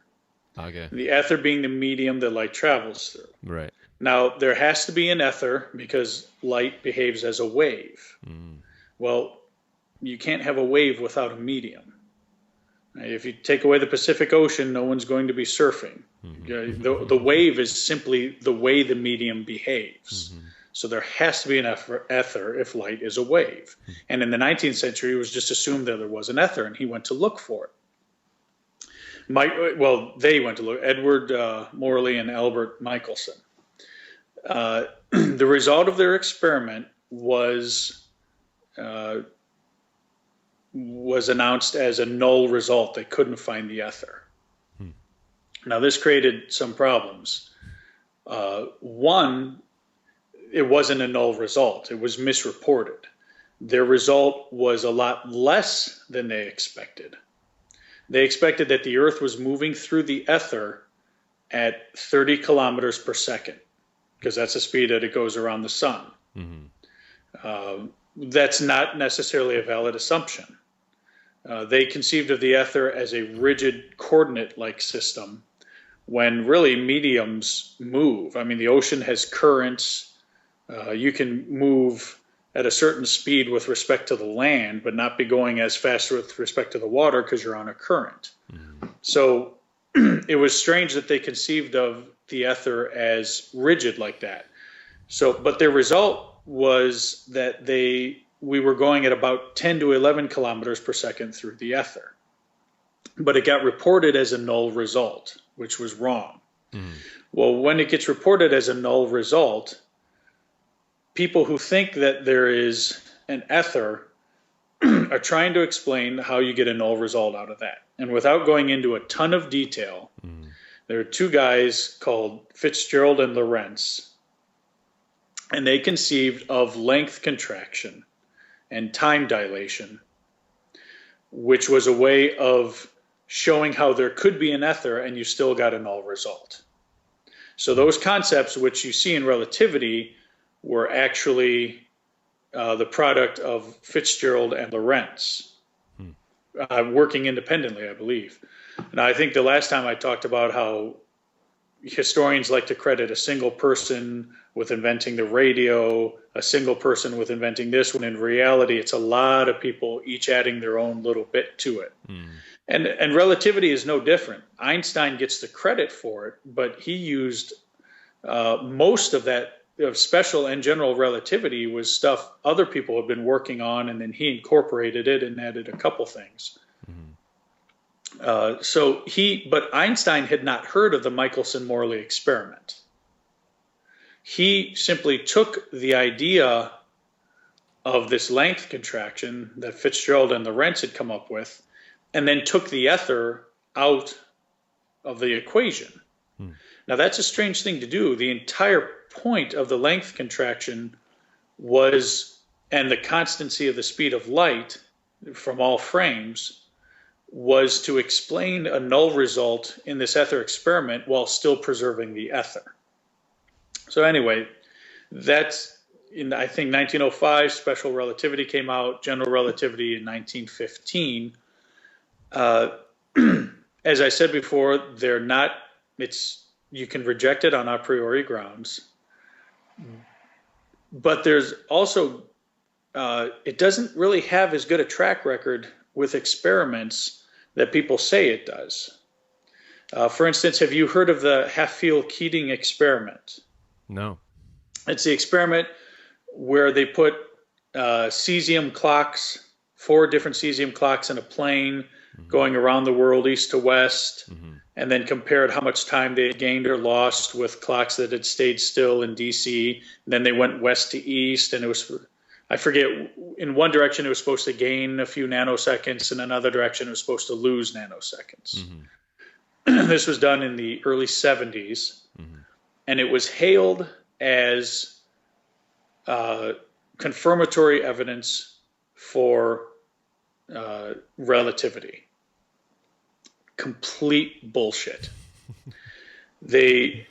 Okay. The ether being the medium that light travels through. Right. Now, there has to be an ether because light behaves as a wave. Well, you can't have a wave without a medium. If you take away the Pacific Ocean, no one's going to be surfing. The wave is simply the way the medium behaves. So there has to be an ether if light is a wave. And in the 19th century, it was just assumed that there was an ether, and he went to look for it. They went to look, Edward Morley and Albert Michelson. The result of their experiment was announced as a null result. They couldn't find the ether. Now, this created some problems. One, it wasn't a null result. It was misreported. Their result was a lot less than they expected. They expected that the Earth was moving through the ether at 30 kilometers per second, because that's the speed that it goes around the sun. That's not necessarily a valid assumption. They conceived of the ether as a rigid coordinate-like system, when really mediums move. I mean, the ocean has currents. You can move at a certain speed with respect to the land, but not be going as fast with respect to the water because you're on a current. So it was strange that they conceived of the ether as rigid like that. But their result was that we were going at about 10 to 11 kilometers per second through the ether. But it got reported as a null result, which was wrong. Well, when it gets reported as a null result, people who think that there is an ether are trying to explain how you get a null result out of that. And without going into a ton of detail, there are two guys called Fitzgerald and Lorentz, and they conceived of length contraction and time dilation, which was a way of showing how there could be an ether and you still got a null result. So those concepts which you see in relativity were actually the product of Fitzgerald and Lorentz, working independently, I believe. Now, I think the last time I talked about how historians like to credit a single person with inventing the radio, a single person with inventing this, when in reality it's a lot of people each adding their own little bit to it. And relativity is no different. Einstein gets the credit for it, but he used most of that of special and general relativity was stuff other people have been working on, and then he incorporated it and added a couple things. But Einstein had not heard of the Michelson-Morley experiment. He simply took the idea of this length contraction that Fitzgerald and Lorentz had come up with, and then took the ether out of the equation. Now, that's a strange thing to do. The entire point of the length contraction and the constancy of the speed of light from all frames was to explain a null result in this ether experiment while still preserving the ether. So anyway, that's in, I think, 1905, special relativity came out, general relativity in 1915. As I said before, they're not, you can reject it on a priori grounds. But there's also, it doesn't really have as good a track record with experiments that people say it does. For instance, have you heard of the Hatfield-Keating experiment? No. It's the experiment where they put cesium clocks, 4 different cesium clocks in a plane going around the world east to west, and then compared how much time they had gained or lost with clocks that had stayed still in DC. And then they went west to east, and it was, I forget, in one direction it was supposed to gain a few nanoseconds, in another direction it was supposed to lose nanoseconds. This was done in the early 70s, and it was hailed as confirmatory evidence for relativity. Complete bullshit. They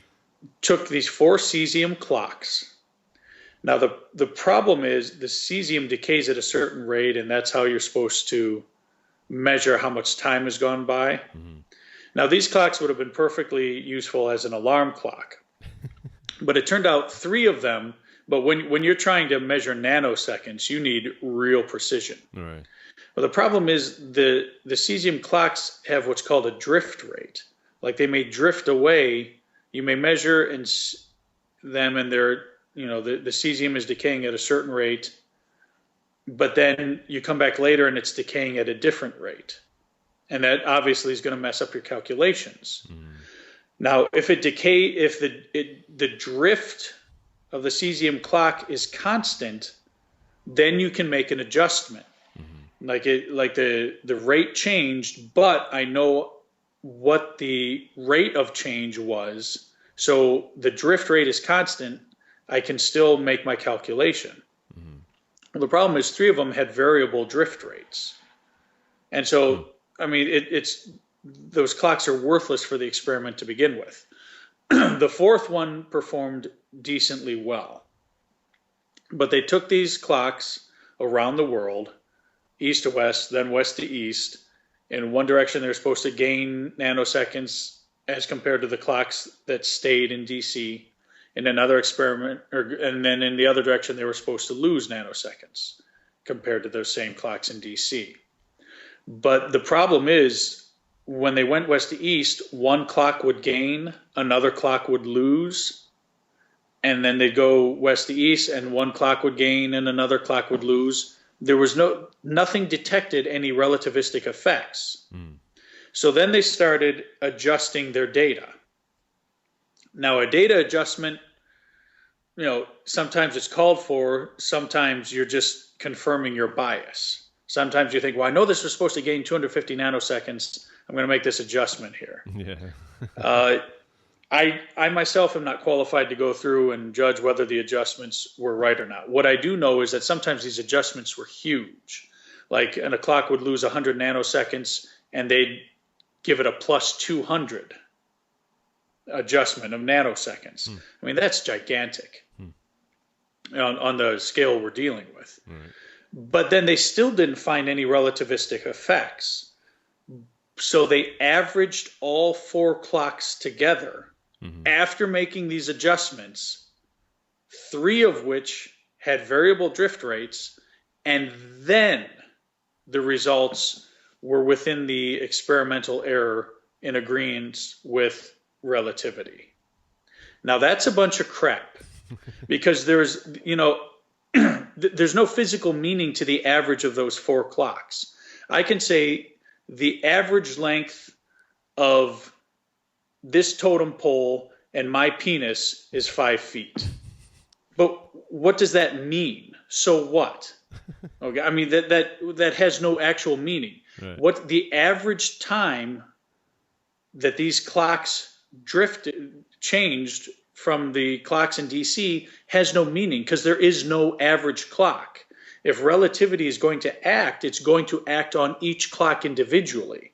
took these 4 cesium clocks. Now the problem is the cesium decays at a certain rate, and that's how you're supposed to measure how much time has gone by. Now these clocks would have been perfectly useful as an alarm clock, but it turned out 3 of them. But when you're trying to measure nanoseconds, you need real precision. Right. Well, the problem is the cesium clocks have what's called a drift rate. Like they may drift away. You may measure them, and they're, the cesium is decaying at a certain rate, but then you come back later and it's decaying at a different rate, and that obviously is going to mess up your calculations. Now, if the drift of the cesium clock is constant, then you can make an adjustment. Like the rate changed, but I know what the rate of change was. So the drift rate is constant. I can still make my calculation. Well, the problem is 3 of them had variable drift rates. And so, I mean, those clocks are worthless for the experiment to begin with. The 4th one performed decently well. But they took these clocks around the world, east to west, then west to east. In one direction, they're supposed to gain nanoseconds as compared to the clocks that stayed in DC. In another experiment, and then in the other direction, they were supposed to lose nanoseconds compared to those same clocks in DC. But the problem is, when they went west to east, one clock would gain, another clock would lose, and then they'd go west to east, and one clock would gain, and another clock would lose. There was nothing detected any relativistic effects. So then they started adjusting their data. Now, a data adjustment, sometimes it's called for, sometimes you're just confirming your bias. Sometimes you think, well, I know this was supposed to gain 250 nanoseconds. I'm going to make this adjustment here. Yeah. I myself am not qualified to go through and judge whether the adjustments were right or not. What I do know is that sometimes these adjustments were huge. Like, and a clock would lose 100 nanoseconds, and they'd give it a plus 200 adjustment of nanoseconds. I mean, that's gigantic on the scale we're dealing with. But then they still didn't find any relativistic effects. So they averaged all 4 clocks together after making these adjustments, 3 of which had variable drift rates, and then the results were within the experimental error in agreement with relativity. Now that's a bunch of crap, because there's no physical meaning to the average of those 4 clocks. I can say the average length of this totem pole and my penis is 5 feet. But what does that mean? So what? Okay, I mean that has no actual meaning. Right. What the average time that these clocks changed from the clocks in DC has no meaning, because there is no average clock. If relativity is going to act, it's going to act on each clock individually.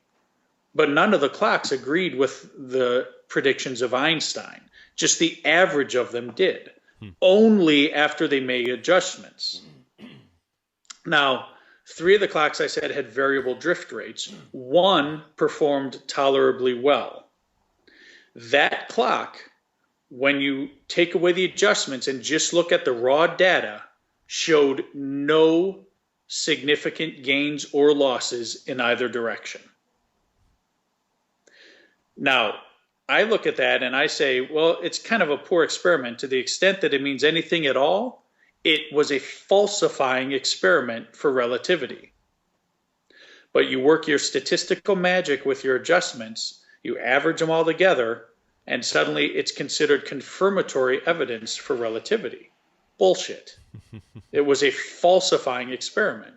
But none of the clocks agreed with the predictions of Einstein. Just the average of them did, only after they made adjustments. Now, 3 of the clocks I said had variable drift rates. 1 performed tolerably well. That clock, when you take away the adjustments and just look at the raw data, showed no significant gains or losses in either direction. Now, I look at that and I say, well, it's kind of a poor experiment to the extent that it means anything at all. It was a falsifying experiment for relativity. But you work your statistical magic with your adjustments, you average them all together, and suddenly it's considered confirmatory evidence for relativity. Bullshit. It was a falsifying experiment.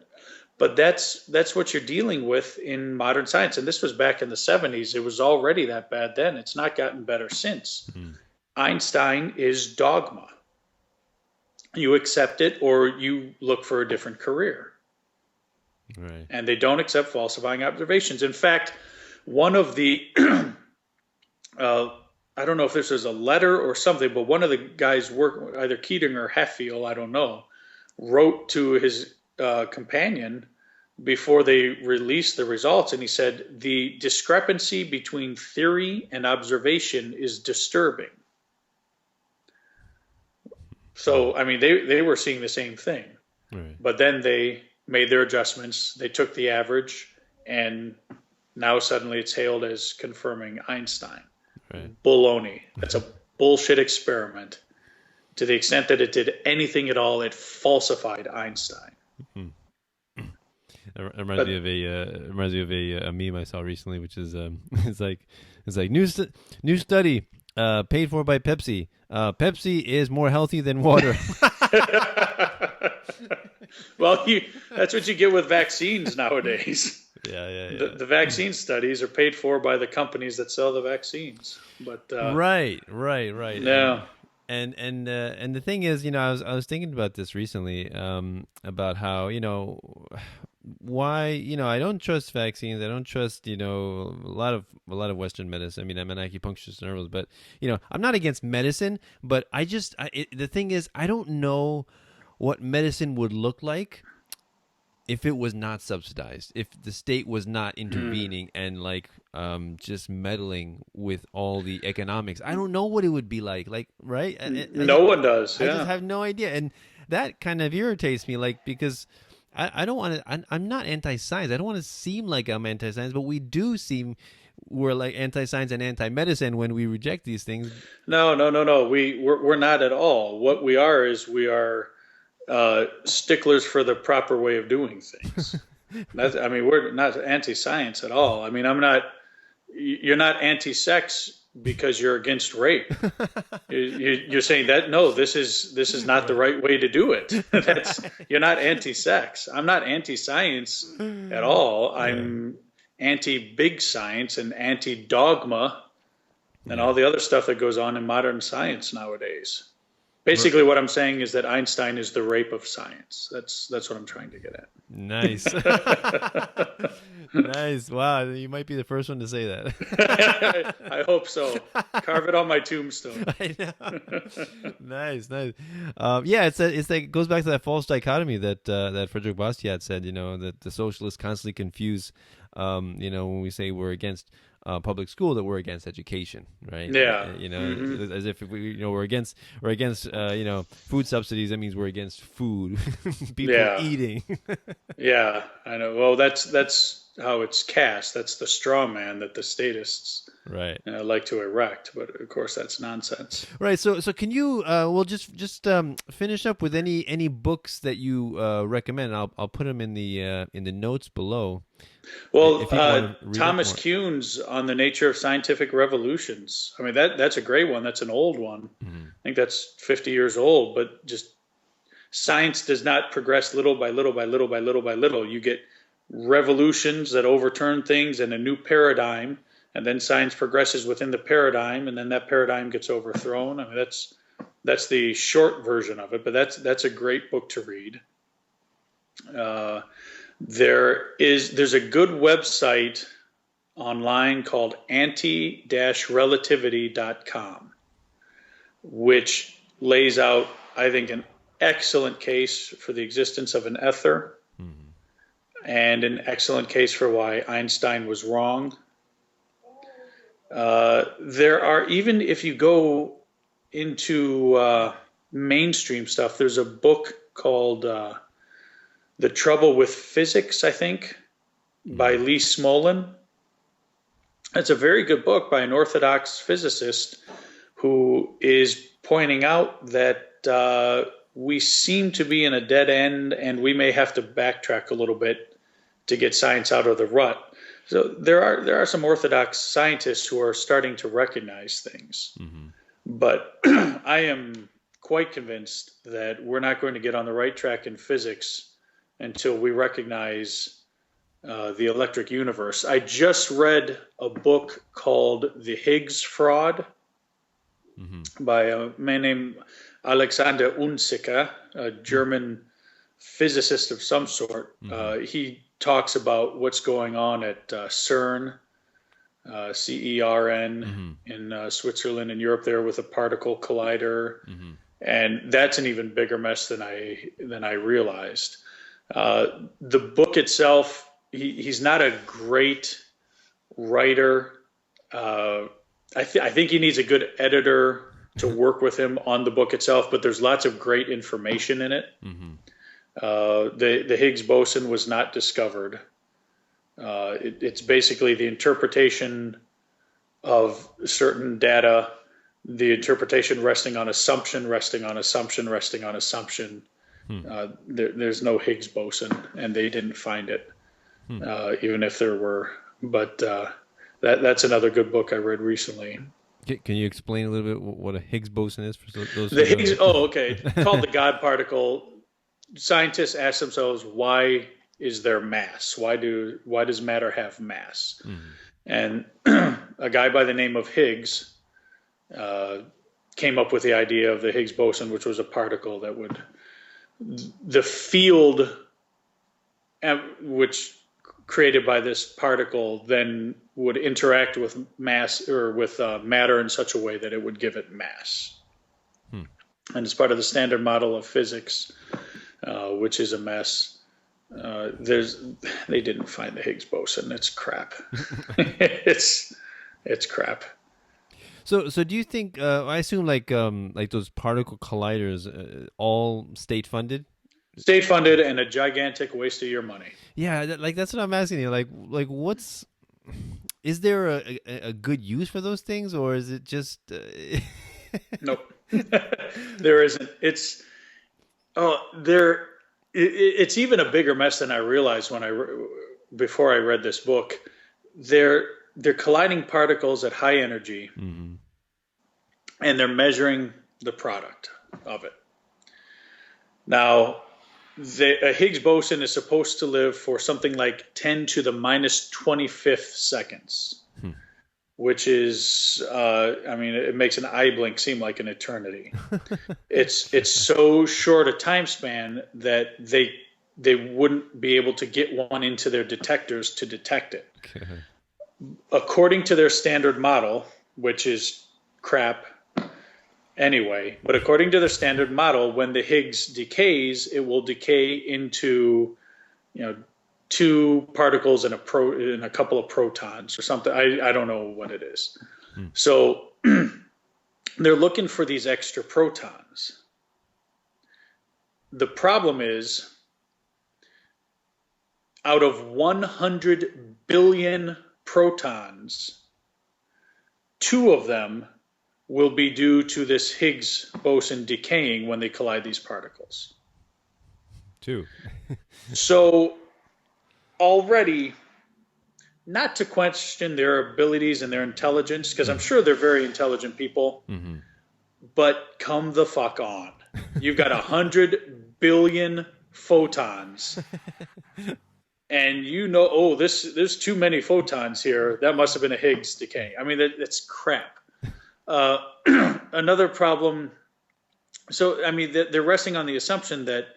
But that's what you're dealing with in modern science. And this was back in the 70s. It was already that bad then. It's not gotten better since. Einstein is dogma. You accept it or you look for a different career. Right. And they don't accept falsifying observations. In fact, one of the, I don't know if this was a letter or something, but one of the guys working, either Keating or Heffield, I don't know, wrote to his companion before they released the results, and he said the discrepancy between theory and observation is disturbing. So, I mean, they were seeing the same thing, Right. but then they made their adjustments. They took the average, and now suddenly it's hailed as confirming Einstein. Right. Baloney. That's a bullshit experiment. To the extent that it did anything at all, it falsified Einstein. It reminds me of a meme I saw recently, which is it's like new study paid for by Pepsi. Pepsi is more healthy than water. Well, that's what you get with vaccines nowadays. Yeah. The vaccine studies are paid for by the companies that sell the vaccines. But right. Yeah. And the thing is, I was thinking about this recently, about how, why, I don't trust vaccines. I don't trust, a lot of Western medicine. I mean, I'm an acupuncturist and everything, but, I'm not against medicine, but the thing is, I don't know what medicine would look like if it was not subsidized, if the state was not intervening and just meddling with all the economics. I don't know what it would be like, right? No one does. I Yeah. just have no idea. And that kind of irritates me, because I don't want to, I'm not anti-science. I don't want to seem like I'm anti-science, but we do seem we're like anti-science and anti-medicine when we reject these things. No. We're not at all. What we are is we are sticklers for the proper way of doing things. We're not anti-science at all. I mean, you're not anti-sex because you're against rape. You're saying that, no, this is not the right way to do it. You're not anti-sex. I'm not anti-science at all. I'm anti-big science and anti-dogma and all the other stuff that goes on in modern science nowadays. Basically, what I'm saying is that Einstein is the rape of science. That's what I'm trying to get at. Nice. Nice. Wow, you might be the first one to say that. I hope so. Carve it on my tombstone. I know. Nice. Yeah, it goes back to that false dichotomy that Frederick Bastiat said. That the socialists constantly confuse. When we say we're against public school, that we're against education, right? Yeah. As if we're against food subsidies, that means we're against food, people eating. Yeah, I know. Well, that's how it's cast. That's the straw man that the statists like to erect. But of course, that's nonsense. Right. So can you just finish up with any books that you recommend? I'll put them in the notes below. Well, Thomas Kuhn's On the Nature of Scientific Revolutions. I mean, that's a great one. That's an old one. Mm-hmm. I think that's 50 years old. But just science does not progress little by little by little by little by little. You get revolutions that overturn things and a new paradigm, and then science progresses within the paradigm, and then that paradigm gets overthrown. I mean, that's the short version of it. But that's a great book to read. There's a good website online called anti-relativity.com, which lays out, I think, an excellent case for the existence of an ether, and an excellent case for why Einstein was wrong. There are, even if you go into mainstream stuff, there's a book called The Trouble with Physics, I think, by Lee Smolin. It's a very good book by an Orthodox physicist who is pointing out that we seem to be in a dead end, and we may have to backtrack a little bit to get science out of the rut. So there are some Orthodox scientists who are starting to recognize things. But I am quite convinced that we're not going to get on the right track in physics until we recognize the electric universe. I just read a book called The Higgs Fraud by a man named Alexander Unzicker, a German physicist of some sort. He talks about what's going on at CERN, CERN, in Switzerland and Europe there, with a particle collider. And that's an even bigger mess than I realized. The book itself, he's not a great writer. I think he needs a good editor to work with him on the book itself, but there's lots of great information in it. The Higgs boson was not discovered. It's basically the interpretation of certain data, the interpretation resting on assumption, resting on assumption, resting on assumption. There's no Higgs boson, and they didn't find it, even if there were. But that's another good book I read recently. Can you explain a little bit what a Higgs boson is for those? The Higgs, okay, called the God particle. Scientists ask themselves, why is there mass? Why does matter have mass? And a guy by the name of Higgs came up with the idea of the Higgs boson, which was a particle that would, the field which created by this particle then would interact with mass, or with matter, in such a way that it would give it mass. And it's part of the standard model of physics, which is a mess. They didn't find the Higgs boson. It's crap. It's crap. So do you think? I assume like those particle colliders, all state funded. State funded and a gigantic waste of your money. Yeah, that's what I'm asking you. Like is there a good use for those things, or is it just? Nope, there isn't. It's even a bigger mess than I realized before I read this book. They're colliding particles at high energy, and they're measuring the product of it. Now, a Higgs boson is supposed to live for something like 10 to the minus 25th seconds, which is, it makes an eye blink seem like an eternity. It's so short a time span that they wouldn't be able to get one into their detectors to detect it. Okay. According to their standard model, which is crap anyway, but according to their standard model, when the Higgs decays, it will decay into, two particles and a couple of protons or something. I don't know what it is. So they're looking for these extra protons. The problem is, out of 100 billion protons, 2 of them will be due to this Higgs boson decaying when they collide these particles. 2. So already, not to question their abilities and their intelligence, because I'm sure they're very intelligent people, but come the fuck on. You've got 100 billion photons. And there's too many photons here. That must have been a Higgs decay. I mean, that's crap. Another problem. So, they're resting on the assumption that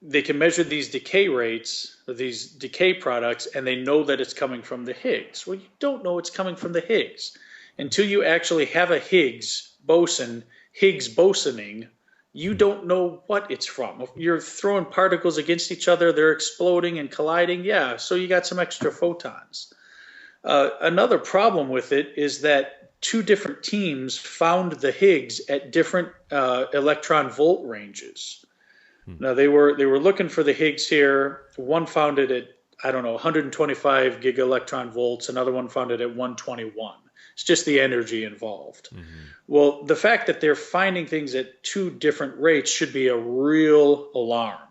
they can measure these decay rates, these decay products, and they know that it's coming from the Higgs. Well, you don't know it's coming from the Higgs until you actually have a Higgs boson, Higgs bosoning. You don't know what it's from. If you're throwing particles against each other, they're exploding and colliding. Yeah, so you got some extra photons. Another problem with it is that two different teams found the Higgs at different electron volt ranges. Now they were looking for the Higgs here. One found it at, I don't know, 125 gigaelectron volts. Another one found it at 121. It's just the energy involved. Well, the fact that they're finding things at two different rates should be a real alarm,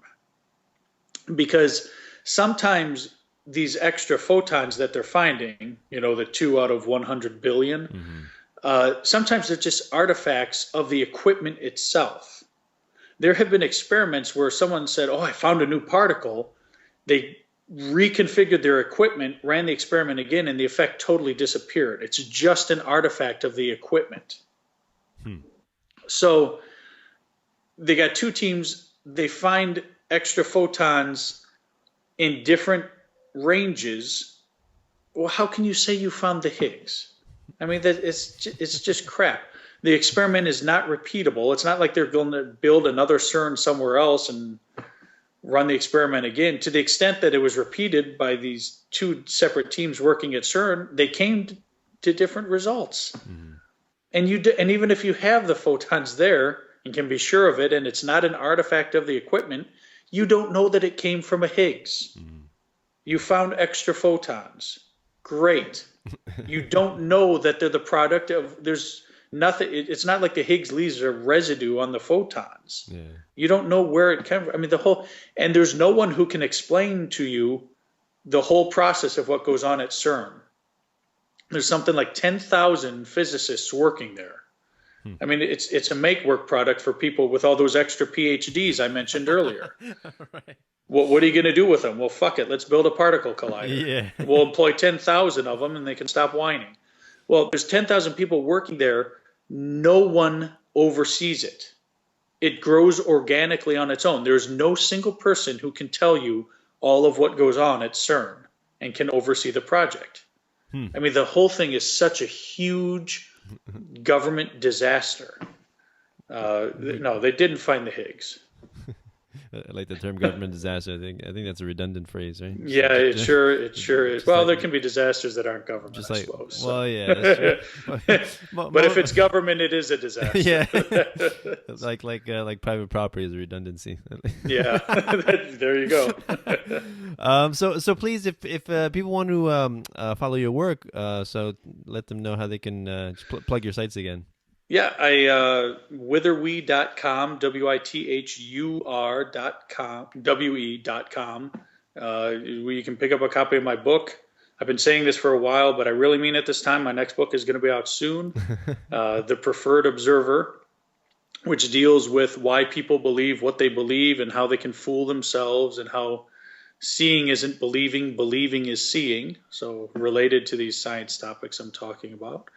because sometimes these extra photons that they're finding, the 2 out of 100 billion, sometimes they're just artifacts of the equipment itself. There have been experiments where someone said, "Oh, I found a new particle." They reconfigured their equipment, ran the experiment again, and the effect totally disappeared. It's just an artifact of the equipment. So they got two teams. They find extra photons in different ranges. Well, how can you say you found the Higgs? I mean, it's just crap. The experiment is not repeatable. It's not like they're going to build another CERN somewhere else and run the experiment again. To the extent that it was repeated by these two separate teams working at CERN, they came to different results. And even if you have the photons there and can be sure of it, and it's not an artifact of the equipment, you don't know that it came from a Higgs. You found extra photons. Great. You don't know that they're the product of, there's nothing. It's not like the Higgs leaves a residue on the photons. You don't know where it came from. I mean, and there's no one who can explain to you the whole process of what goes on at CERN. There's something like 10,000 physicists working there. I mean, it's a make-work product for people with all those extra PhDs I mentioned earlier. Right. What are you going to do with them? Well, fuck it. Let's build a particle collider. We'll employ 10,000 of them, and they can stop whining. Well, there's 10,000 people working there. No one oversees it. It grows organically on its own. There's no single person who can tell you all of what goes on at CERN and can oversee the project. I mean, the whole thing is such a huge government disaster. No, they didn't find the Higgs. I like the term government disaster. I think that's a redundant phrase, right? Yeah, it sure is. Well, there can be disasters that aren't government, just I suppose. Well, yeah, that's true. But if it's government, it is a disaster. Yeah, like private property is a redundancy. Yeah, there you go. So please, if people want to follow your work, so let them know how they can plug your sites again. Yeah, withurwe.com, WITHUR.com, WE.com. Where you can pick up a copy of my book. I've been saying this for a while, but I really mean it this time. My next book is going to be out soon. The Preferred Observer, which deals with why people believe what they believe and how they can fool themselves, and how seeing isn't believing, believing is seeing. So related to these science topics I'm talking about.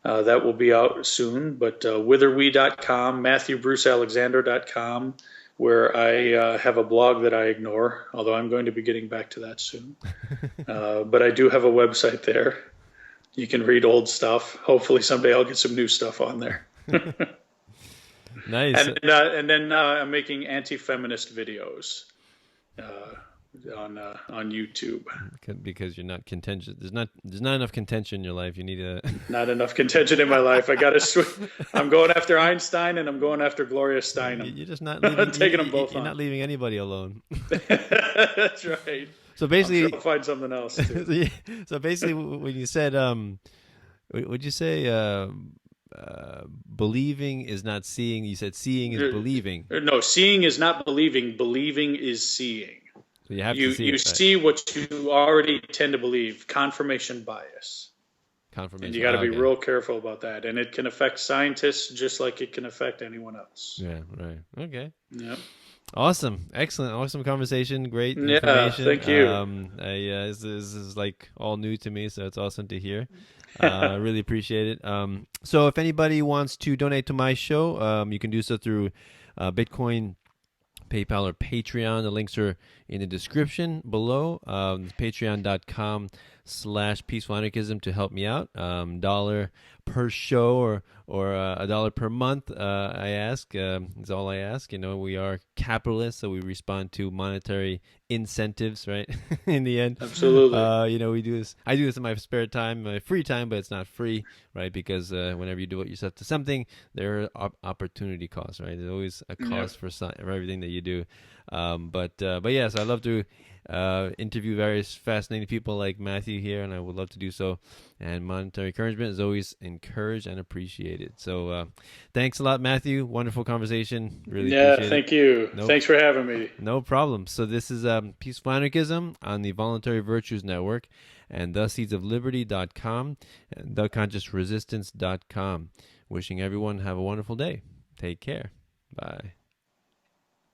That will be out soon, but withurwe.com, MatthewBruceAlexander.com, where I have a blog that I ignore, although I'm going to be getting back to that soon. But I do have a website there. You can read old stuff. Hopefully someday I'll get some new stuff on there. Nice. And then I'm making anti-feminist videos on YouTube, because you're not contentious. There's not enough contention in your life. You need not enough contention in my life. I got to. I'm going after Einstein, and I'm going after Gloria Steinem. You're just not leaving, taking them both. You're not leaving anybody alone. That's right. So basically, I'm sure I'll find something else too. So basically, when you said, would you say believing is not seeing? You said seeing is believing. No, seeing is not believing. Believing is seeing. So you have to see. You see what you already tend to believe. Confirmation bias. And you got to be real careful about that. And it can affect scientists just like it can affect anyone else. Yeah. Right. Okay. Yeah. Awesome. Excellent. Awesome conversation. Great information. Thank you. This is like all new to me, so it's awesome to hear. I really appreciate it. So if anybody wants to donate to my show, you can do so through Bitcoin, PayPal or Patreon. The links are in the description below. Patreon.com/peaceful anarchism to help me out. $1 per show or $1 per month. I ask is all I ask. We are capitalists, so we respond to monetary incentives, right? In the end, absolutely. we do this. I do this in my spare time, my free time, but it's not free, right? Because whenever you devote yourself to something, there are opportunity costs, right? There's always a cost for everything that you do. But yes, I love to interview various fascinating people like Matthew here, and I would love to do so. And monetary encouragement is always encouraged and appreciated. So thanks a lot, Matthew. Wonderful conversation. Really appreciate it. Thank you. Thanks for having me. No problem. So this is Peaceful Anarchism on the Voluntary Virtues Network and theseedsofliberty.com and theconsciousresistance.com. Wishing everyone have a wonderful day. Take care. Bye.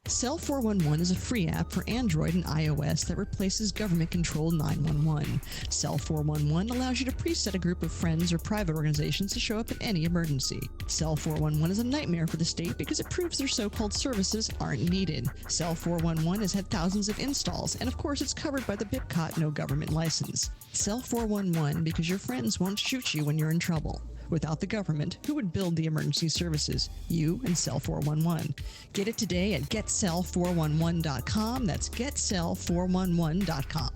Cell 411 is a free app for Android and iOS that replaces government-controlled 911. Cell 411 allows you to preset a group of friends or private organizations to show up in any emergency. Cell 411 is a nightmare for the state because it proves their so-called services aren't needed. Cell 411 has had thousands of installs, and of course it's covered by the BIPCOT no government license. Cell 411 because your friends won't shoot you when you're in trouble. Without the government, who would build the emergency services? You and Cell 411. Get it today at getcell411.com. That's getcell411.com.